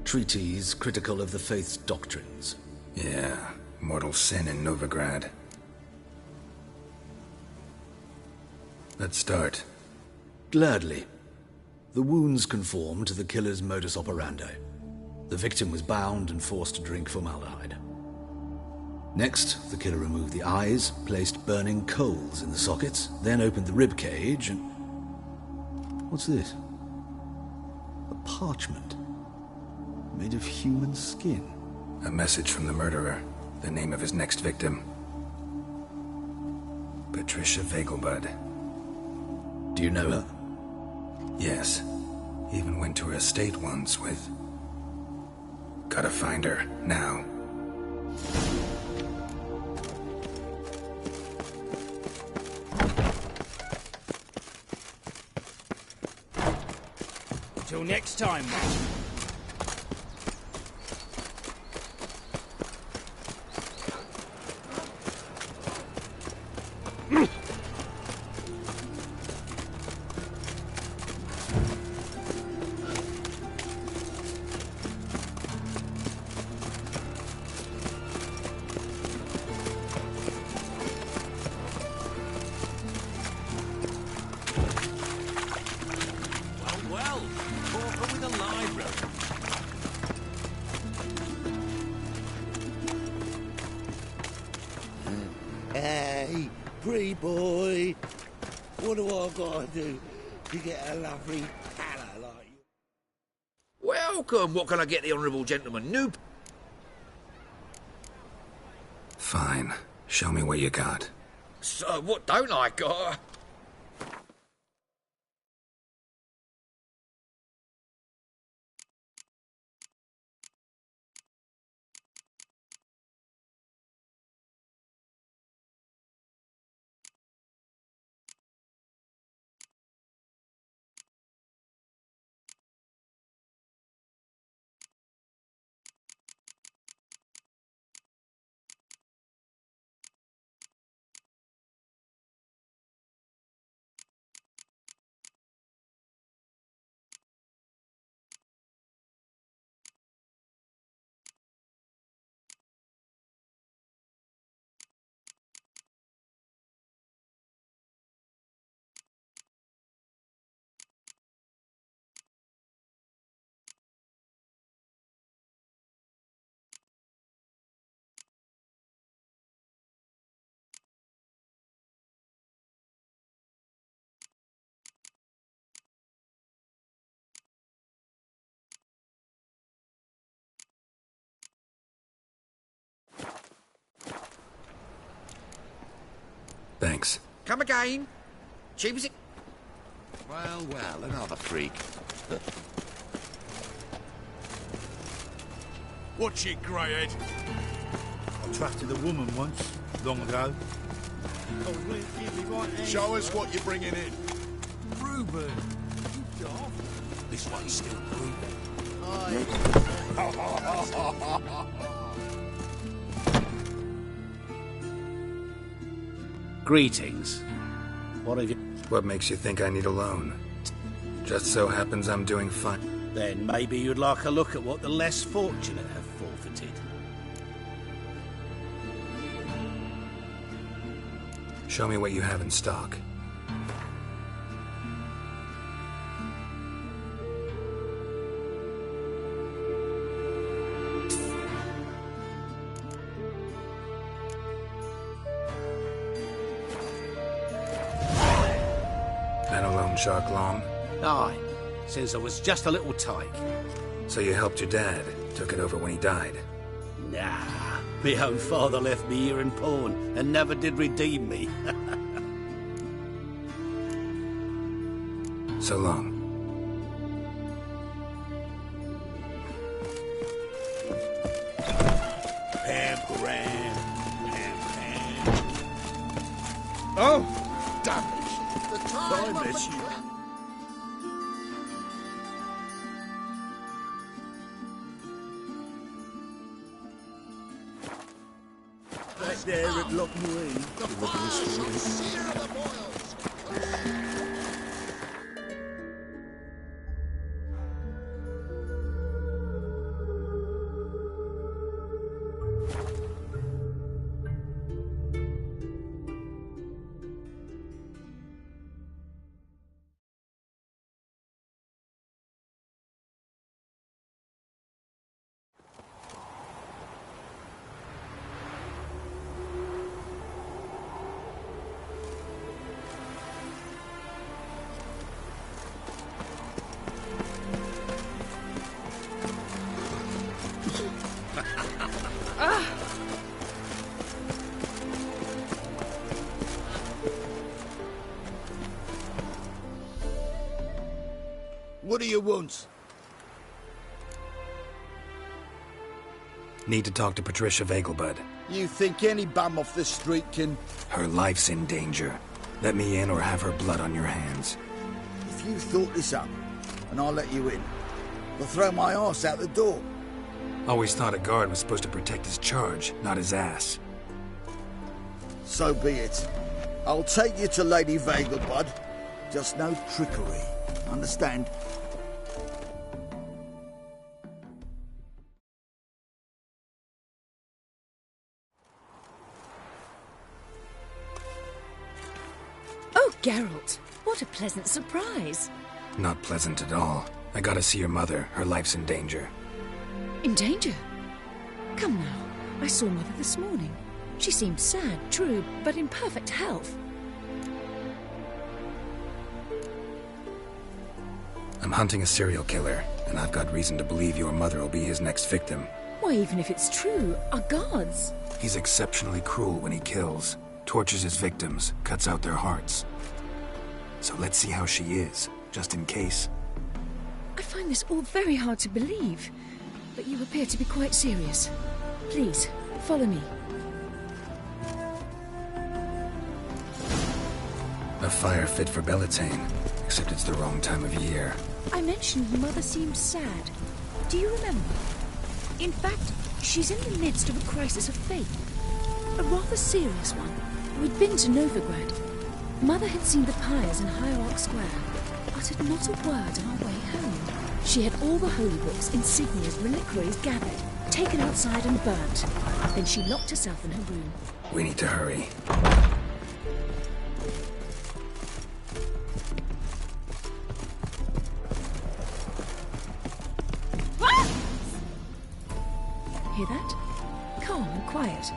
Treatises critical of the faith's doctrines. Yeah, mortal sin in Novigrad. Let's start. Gladly. The wounds conform to the killer's modus operandi. The victim was bound and forced to drink formaldehyde. Next, the killer removed the eyes, placed burning coals in the sockets, then opened the rib cage and... What's this? A parchment. Made of human skin. A message from the murderer. The name of his next victim. Patricia Vegelbud. Do you know her? Yes. Even went to her estate once with... Gotta find her, now. Till next time, mate. Hey, pretty boy. What do I gotta do to get a lovely fella like you? Welcome. What can I get the honourable gentleman? Noob. Fine. Show me what you got. So, what don't I got? Thanks. Come again. Cheap as it... Well, another freak. Watch it, greyhead. I trusted a woman once, long ago. Show us what you're bringing in. Reuben, you daft. This one's still Reuben. Greetings. What have you... What makes you think I need a loan? Just so happens I'm doing fine. Then maybe you'd like a look at what the less fortunate have forfeited. Show me what you have in stock. Been a loan shark long? Aye, since I was just a little tyke. So you helped your dad, took it over when he died? Nah, my own father left me here in pawn and never did redeem me. So long. Pam. Oh, damn it. The time I miss you. Back there at Loch Marine. The fire shall sear the boils. What do you want? Need to talk to Patricia Vegelbud. You think any bum off the street can... Her life's in danger. Let me in or have her blood on your hands. If you thought this up, and I'll let you in, I'll throw my arse out the door. Always thought a guard was supposed to protect his charge, not his ass. So be it. I'll take you to Lady Vegelbud. Just no trickery. Understand? Oh, Geralt, what a pleasant surprise. Not pleasant at all. I gotta see your mother. Her life's in danger. In danger? Come now, I saw Mother this morning. She seemed sad, true, but in perfect health. I'm hunting a serial killer, and I've got reason to believe your mother will be his next victim. Why, even if it's true, our guards. He's exceptionally cruel when he kills, tortures his victims, cuts out their hearts. So let's see how she is, just in case. I find this all very hard to believe, but you appear to be quite serious. Please, follow me. A fire fit for Bellatane, except it's the wrong time of year. I mentioned Mother seemed sad. Do you remember? In fact, she's in the midst of a crisis of faith. A rather serious one. We'd been to Novigrad. Mother had seen the pyres in Hierarch Square, uttered not a word on our way home. She had all the holy books, insignias, reliquaries gathered, taken outside and burnt. Then she locked herself in her room. We need to hurry. Hear that? Calm and quiet.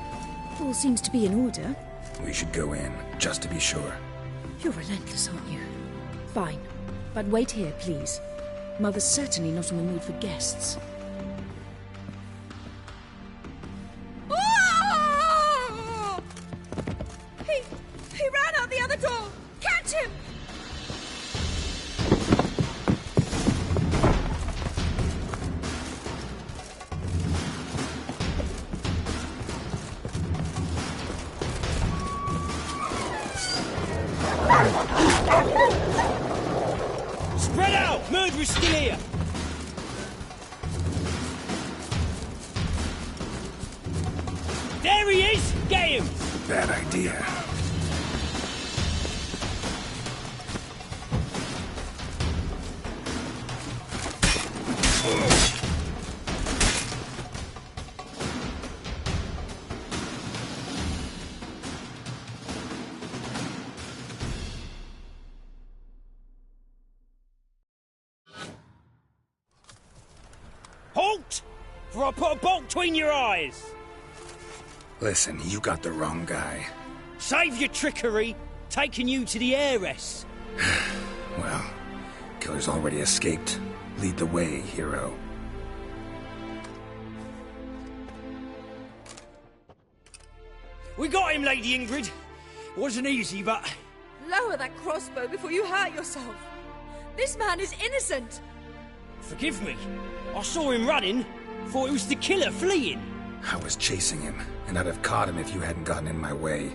All seems to be in order. We should go in, just to be sure. You're relentless, aren't you? Fine. But wait here, please. Mother's certainly not in the mood for guests. Oh! He ran out the other door! Catch him! Spread out! Murderer's still here! There he is! Get him! Bad idea. Halt! For I put a bolt between your eyes! Listen, you got the wrong guy. Save your trickery, taking you to the heiress. Well, killer's already escaped. Lead the way, hero. We got him, Lady Ingrid. Wasn't easy, but... Lower that crossbow before you hurt yourself. This man is innocent. Forgive me. I saw him running. Thought it was the killer fleeing. I was chasing him, and I'd have caught him if you hadn't gotten in my way.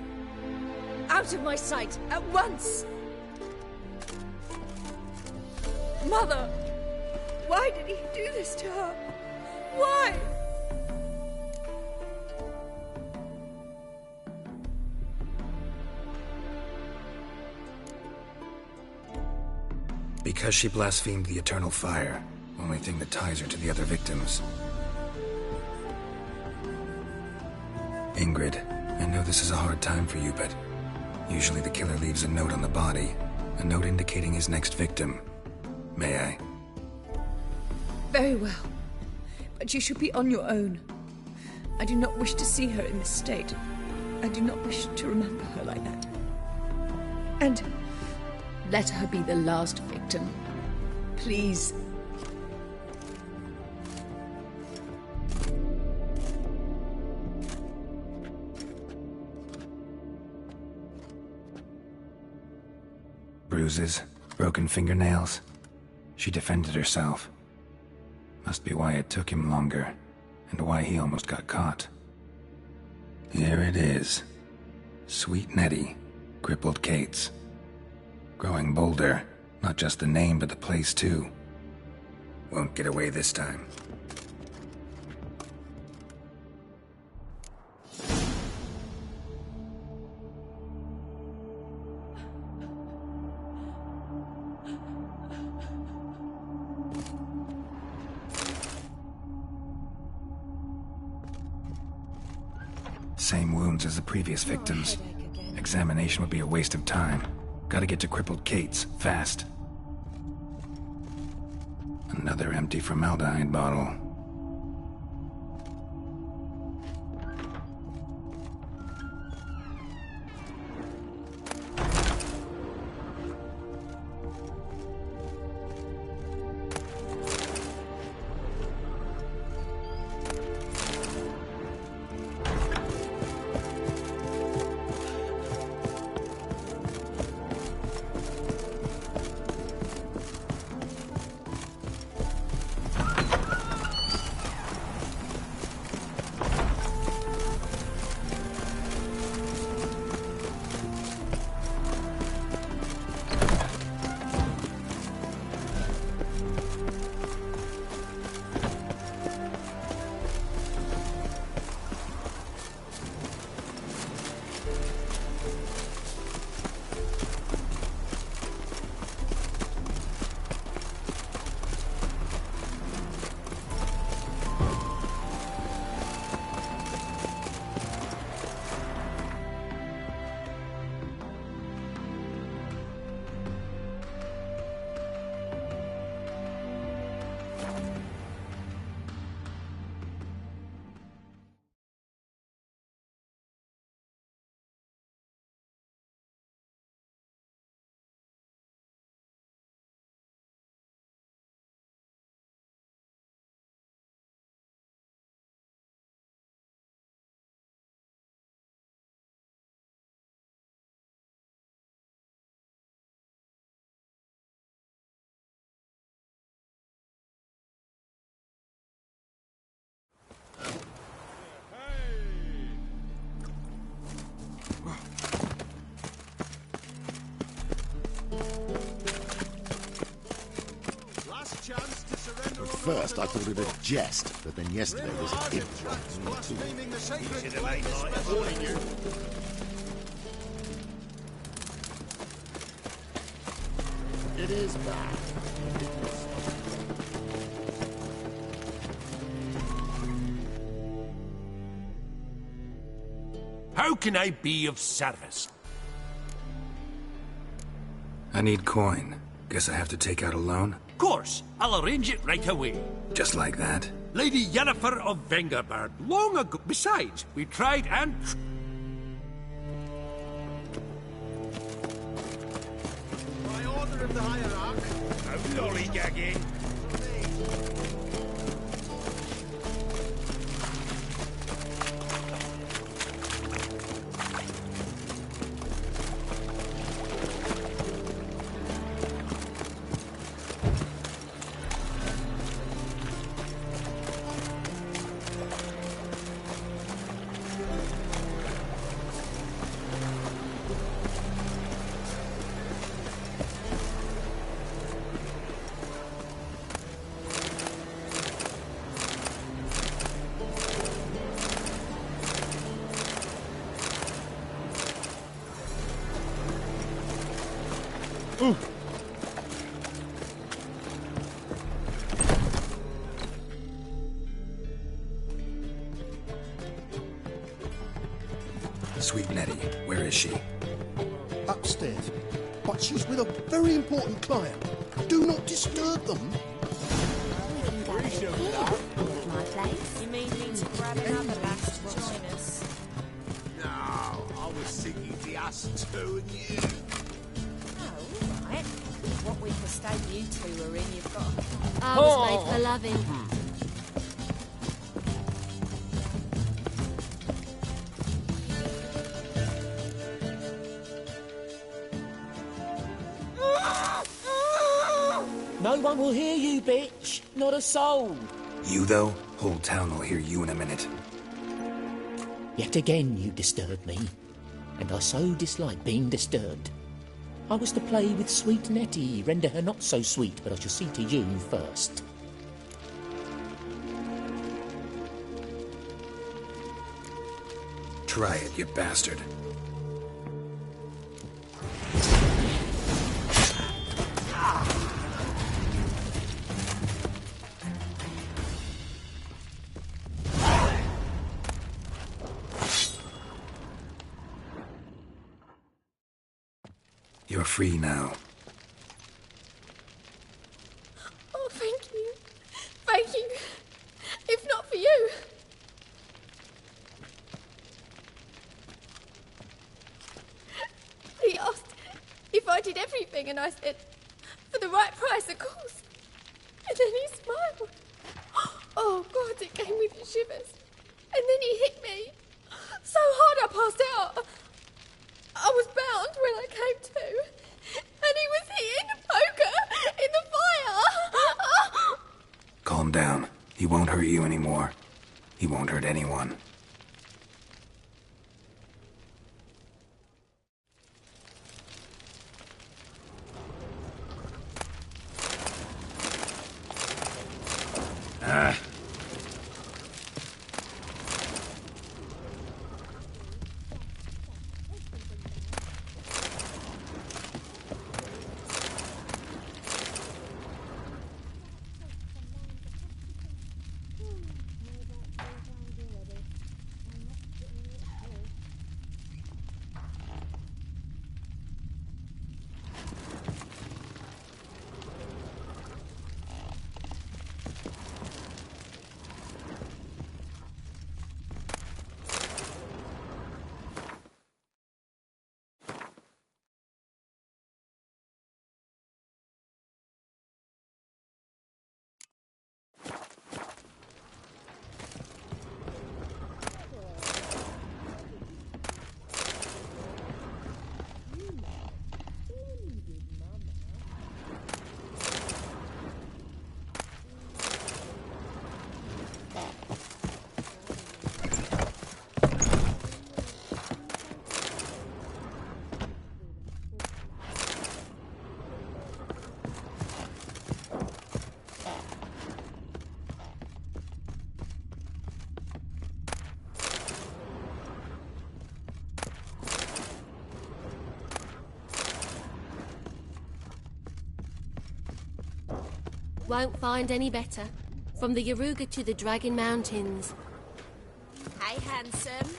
Out of my sight, at once! Mother! Why did he do this to her? Why? Because she blasphemed the eternal fire. Only thing that ties her to the other victims. Ingrid, I know this is a hard time for you, but usually the killer leaves a note on the body. A note indicating his next victim. May I? Very well. But you should be on your own. I do not wish to see her in this state. I do not wish to remember her like that. And let her be the last victim. Please. Bruises, broken fingernails. She defended herself. Must be why it took him longer, and why he almost got caught. Here it is. Sweet Nettie, crippled Kate's. Growing bolder, not just the name but the place too. Won't get away this time. Same wounds as the previous victims. Examination would be a waste of time. Gotta get to crippled Kate's, fast. Another empty formaldehyde bottle. First, I thought it a jest, but then yesterday was a big one. It is bad. How can I be of service? I need coin. Guess I have to take out a loan? Of course, I'll arrange it right away. Just like that? Lady Yennefer of Vengerberg, long ago. Besides, we tried and... By order of the hierarch. No lollygagging. Sweet Nettie, where is she? Upstairs. But she's with a very important client. Do not disturb them. We can go here at my place. You mean me to grab another lass to join us? No, I was thinking the us two and you. Oh, right. What weak estate you two are in, you've got. I was made for loving. No one will hear you, bitch. Not a soul. You, though? Whole town will hear you in a minute. Yet again you disturb me, and I so dislike being disturbed. I was to play with sweet Nettie, render her not so sweet, but I shall see to you first. Try it, you bastard. You're free now. Oh, thank you. Thank you. If not for you. He asked if I did everything, and I said, for the right price, of course. And then he smiled. Oh, God, it gave me the shivers. And then he hit me so hard I passed out. I was bound when I came to, and he was hitting the poker in the fire. Calm down. He won't hurt you anymore. He won't hurt anyone. Won't find any better. From the Yaruga to the Dragon Mountains. Hey, handsome.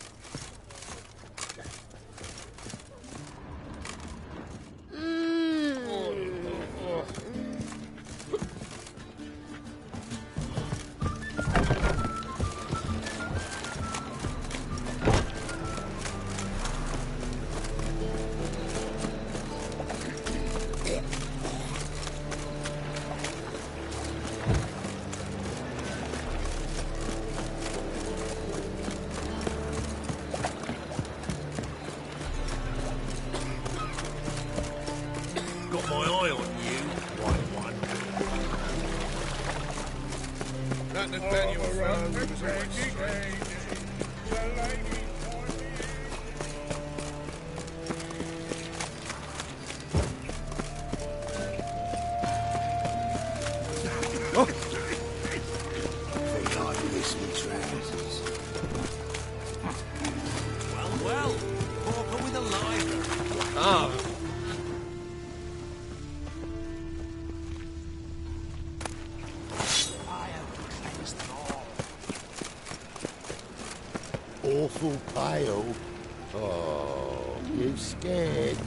Got my eye on you, white one. That Nathaniel found was a bit strange. Oh. They like this with trousers. Well, Porker with a lighter. Oh. Awful pale. Oh, you scared?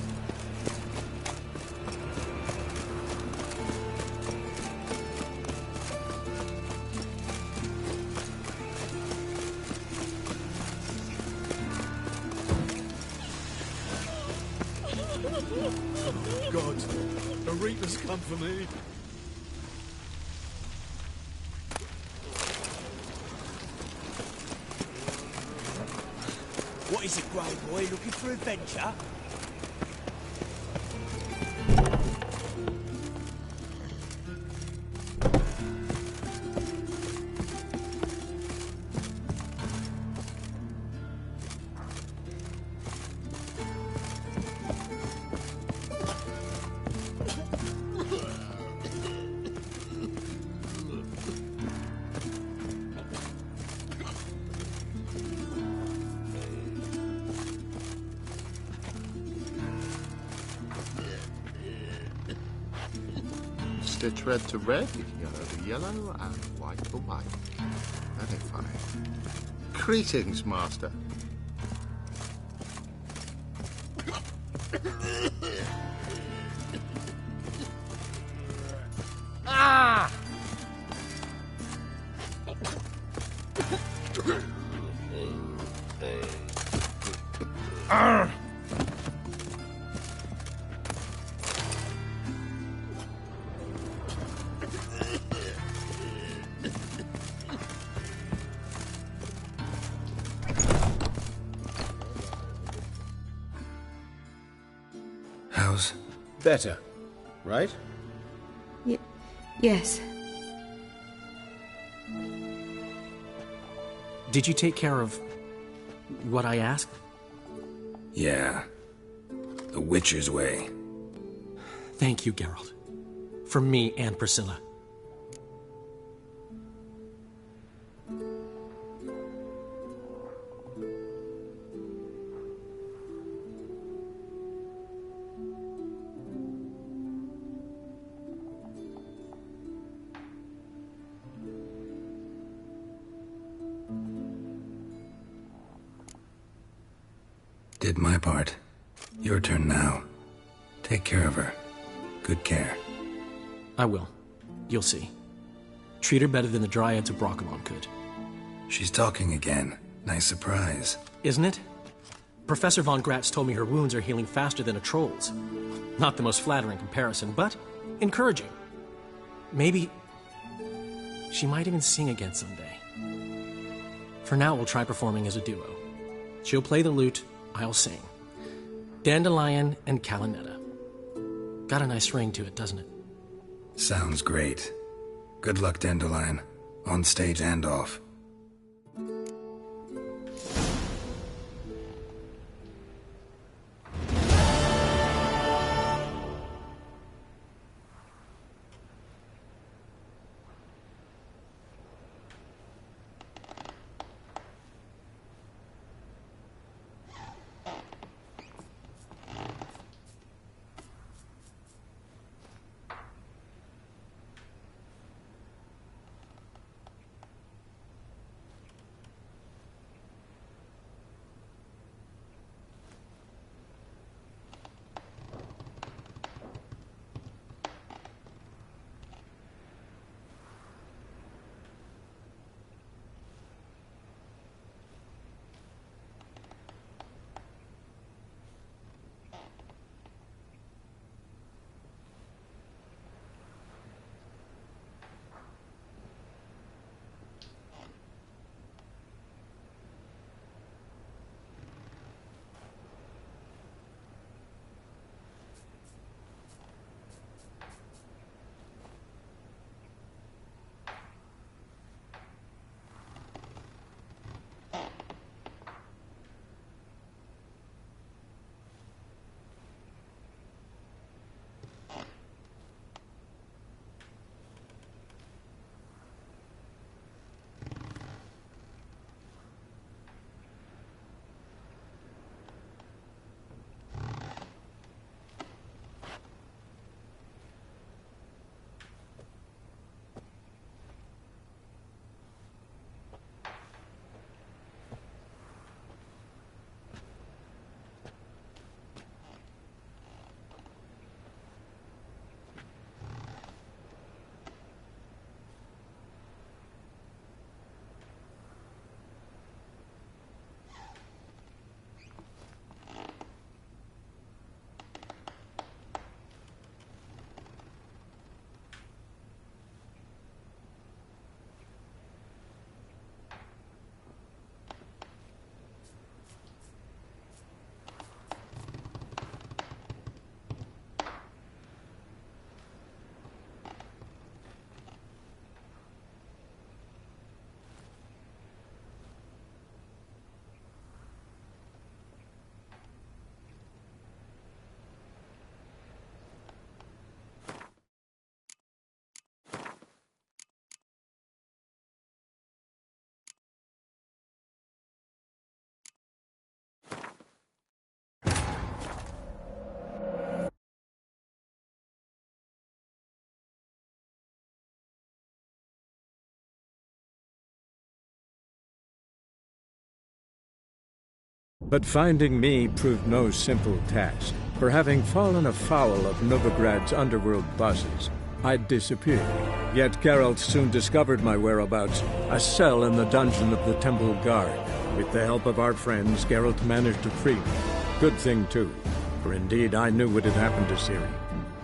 God, the Reaper's come for me. What is it, Grey Boy? Looking for adventure? Stitch red to red, yellow to yellow, and white to white. Very funny. Greetings, Master. Ah! How's... Better, right? Yes. Did you take care of what I asked? Yeah. The Witcher's way. Thank you, Geralt. From me and Priscilla. Did my part. Your turn now. Take care of her. Good care. I will. You'll see. Treat her better than the Dryads of Broccolon could. She's talking again. Nice surprise. Isn't it? Professor von Gratz told me her wounds are healing faster than a troll's. Not the most flattering comparison, but encouraging. Maybe she might even sing again someday. For now, we'll try performing as a duo. She'll play the lute, I'll sing. Dandelion and Calinetta. Got a nice ring to it, doesn't it? Sounds great. Good luck, Dandelion. On stage and off. But finding me proved no simple task, for having fallen afoul of Novigrad's underworld bosses, I'd disappeared. Yet Geralt soon discovered my whereabouts, a cell in the dungeon of the Temple Guard. With the help of our friends, Geralt managed to free me. Good thing, too, for indeed I knew what had happened to Ciri.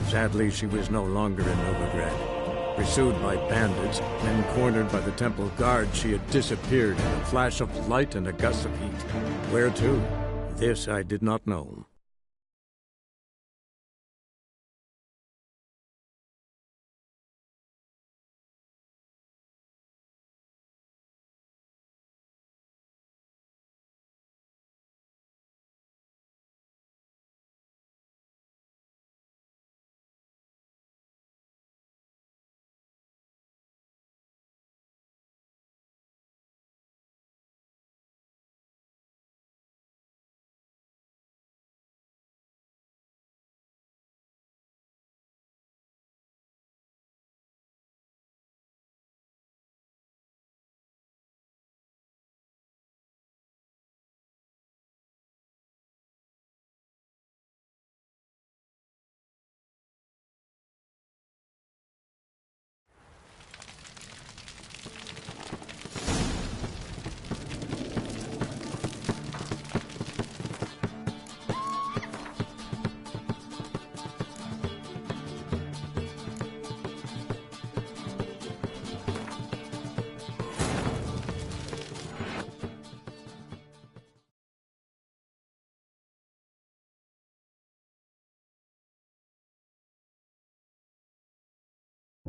Sadly, she was no longer in Novigrad. Pursued by bandits and cornered by the Temple Guard, she had disappeared in a flash of light and a gust of heat. Where to? This I did not know.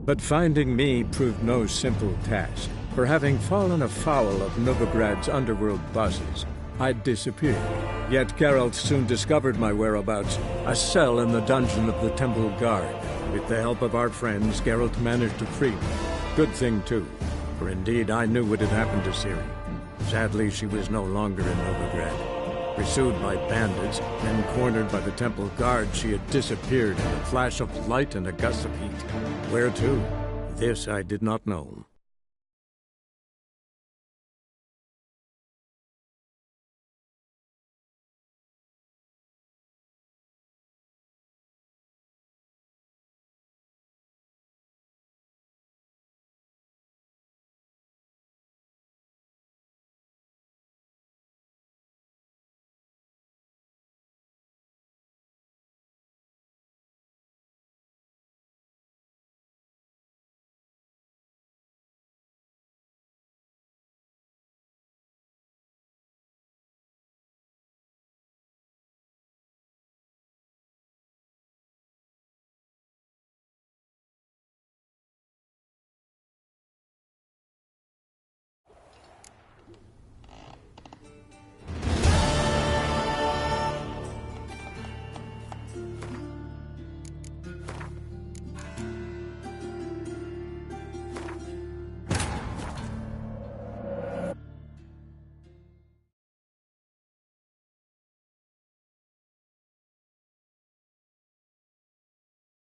But finding me proved no simple task, for having fallen afoul of Novigrad's underworld bosses, I'd disappeared. Yet Geralt soon discovered my whereabouts, a cell in the dungeon of the Temple Guard. With the help of our friends, Geralt managed to free me. Good thing, too, for indeed I knew what had happened to Ciri. Sadly, she was no longer in Novigrad. Pursued by bandits and cornered by the Temple Guard, she had disappeared in a flash of light and a gust of heat. Where to? This I did not know.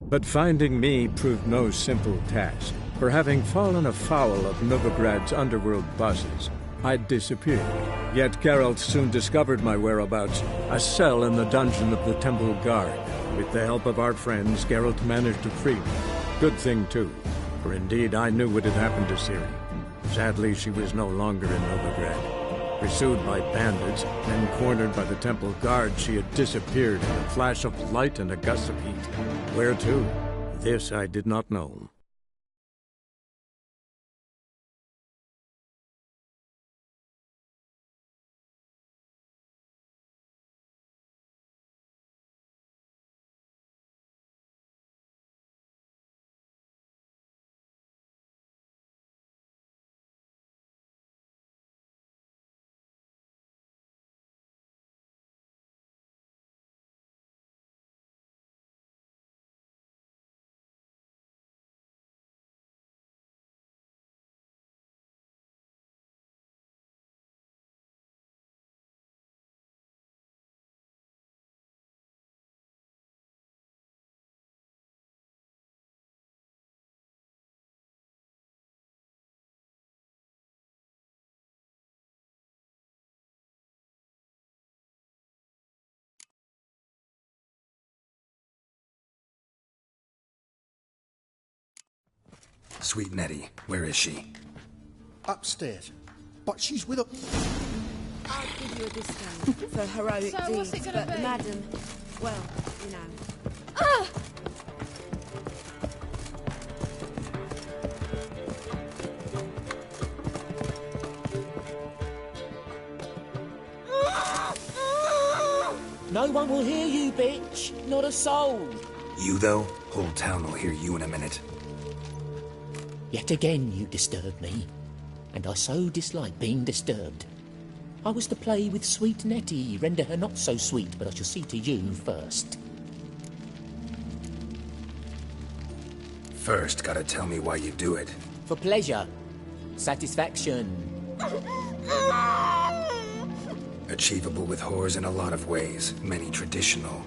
But finding me proved no simple task, for having fallen afoul of Novigrad's underworld bosses, I'd disappeared. Yet Geralt soon discovered my whereabouts, a cell in the dungeon of the Temple Guard. With the help of our friends, Geralt managed to free me. Good thing, too, for indeed I knew what had happened to Ciri. Sadly, she was no longer in Novigrad. Pursued by bandits and cornered by the Temple Guard, she had disappeared in a flash of light and a gust of heat. Where to? This I did not know. Sweet Nettie, where is she? Upstairs. But she's with a... I'll give you a discount for heroic So, what's deeds, it gonna but be? madam, well, you know. Ah! No one will hear you, bitch. Not a soul. You, though? Whole town will hear you in a minute. Yet again you disturb me, and I so dislike being disturbed. I was to play with sweet Nettie, render her not so sweet, but I shall see to you first. First, gotta tell me why you do it. For pleasure. Satisfaction. Achievable with whores in a lot of ways, many traditional.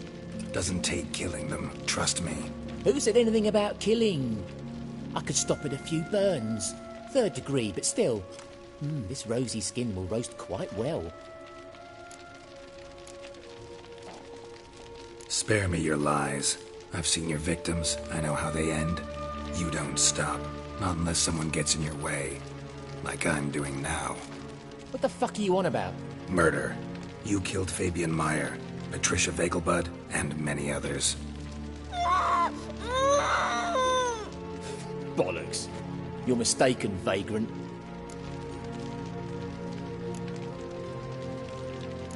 Doesn't take killing them, trust me. Who said anything about killing? I could stop at a few burns. 3rd degree, but still. This rosy skin will roast quite well. Spare me your lies. I've seen your victims, I know how they end. You don't stop, not unless someone gets in your way. Like I'm doing now. What the fuck are you on about? Murder. You killed Fabian Meyer, Patricia Vegelbud, and many others. Bollocks. You're mistaken, vagrant.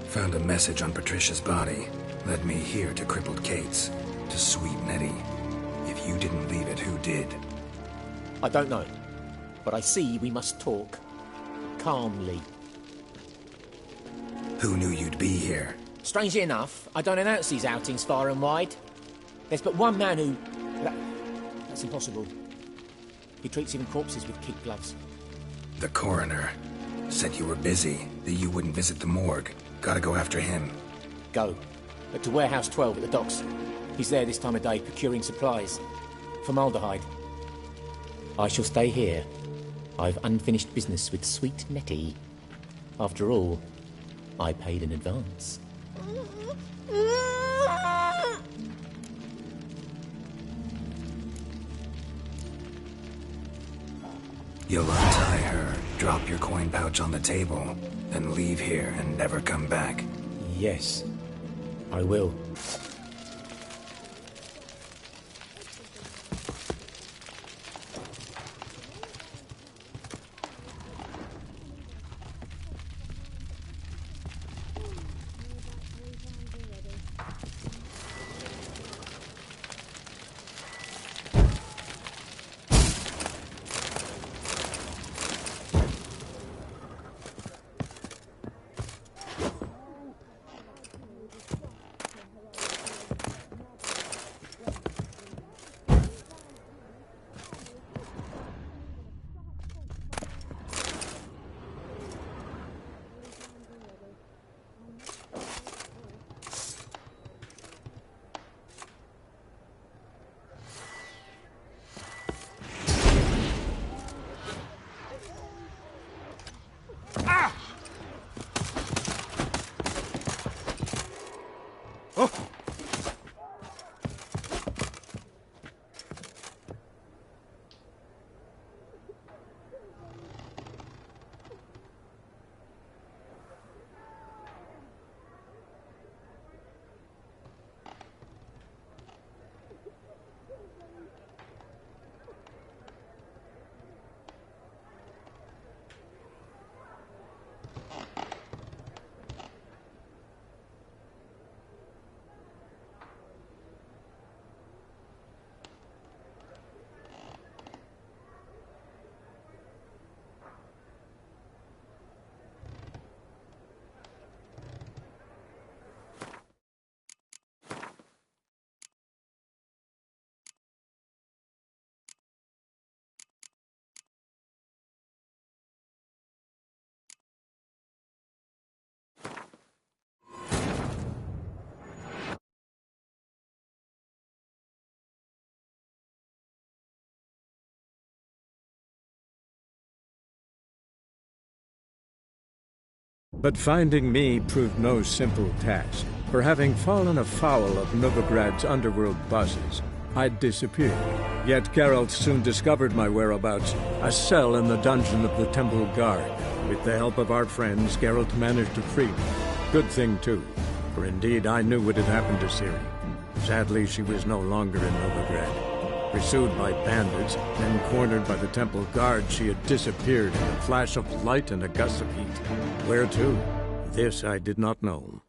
Found a message on Patricia's body. Led me here to crippled Kate's. To sweet Nettie. If you didn't leave it, who did? I don't know. But I see we must talk. Calmly. Who knew you'd be here? Strangely enough, I don't announce these outings far and wide. There's but one man who... That's impossible. He treats even corpses with kid gloves. The coroner. Said you were busy, that you wouldn't visit the morgue. Gotta go after him. Go. But to Warehouse 12 at the docks. He's there this time of day, procuring supplies. Formaldehyde. I shall stay here. I've unfinished business with sweet Nettie. After all, I paid in advance. You'll untie her, drop your coin pouch on the table, then leave here and never come back. Yes, I will. But finding me proved no simple task, for having fallen afoul of Novigrad's underworld bosses, I'd disappeared. Yet Geralt soon discovered my whereabouts, a cell in the dungeon of the Temple Guard. With the help of our friends, Geralt managed to free me. Good thing, too, for indeed I knew what had happened to Ciri. Sadly, she was no longer in Novigrad. Pursued by bandits, then cornered by the Temple Guard, she had disappeared in a flash of light and a gust of heat. Where to? This I did not know.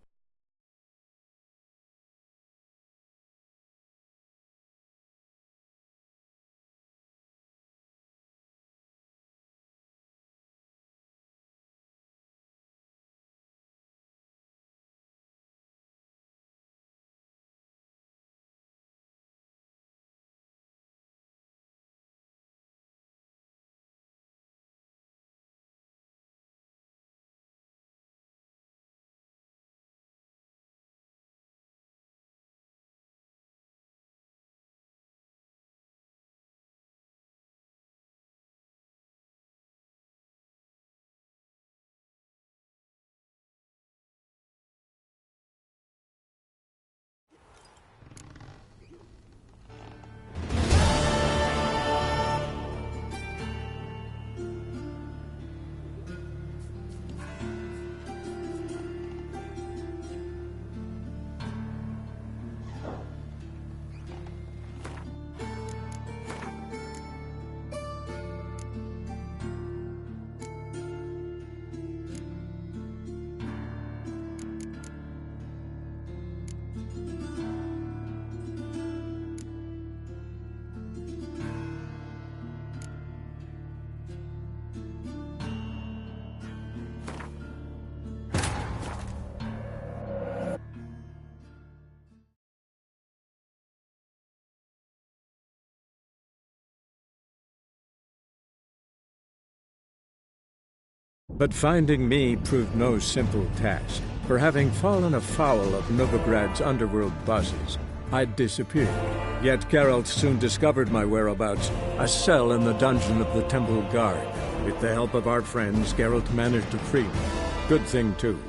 But finding me proved no simple task, for having fallen afoul of Novigrad's underworld bosses, I'd disappeared. Yet Geralt soon discovered my whereabouts, a cell in the dungeon of the Temple Guard. With the help of our friends, Geralt managed to free me. Good thing, too,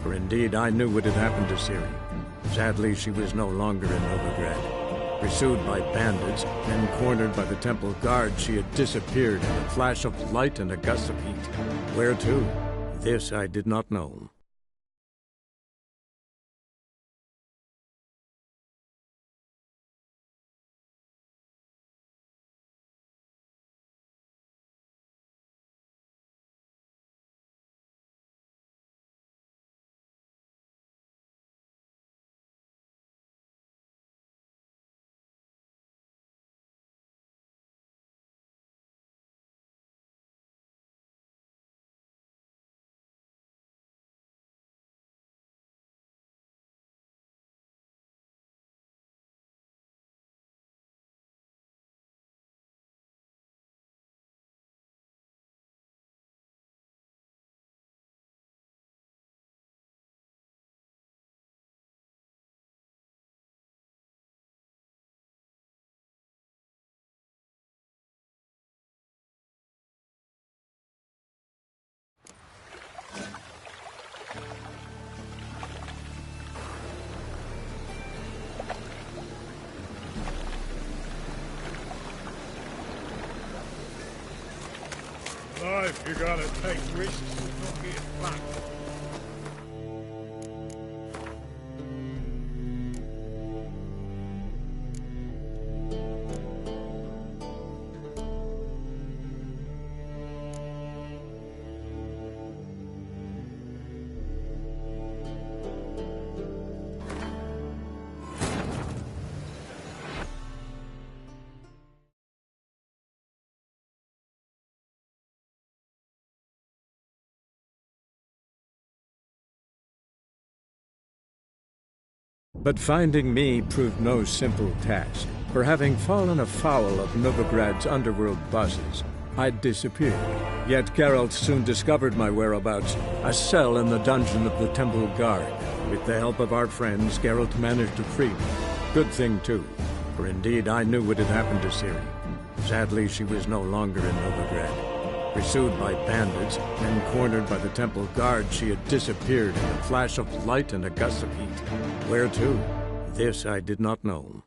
for indeed I knew what had happened to Ciri. Sadly, she was no longer in Novigrad. Pursued by bandits, then cornered by the Temple Guard, she had disappeared in a flash of light and a gust of heat. Where to? This I did not know. Life, you gotta take risks and not get flat. But finding me proved no simple task, for having fallen afoul of Novigrad's underworld bosses, I'd disappeared. Yet Geralt soon discovered my whereabouts, a cell in the dungeon of the Temple Guard. With the help of our friends, Geralt managed to free me. Good thing, too, for indeed I knew what had happened to Ciri. Sadly, she was no longer in Novigrad. Pursued by bandits, then cornered by the Temple Guard, she had disappeared in a flash of light and a gust of heat. Where to? This I did not know.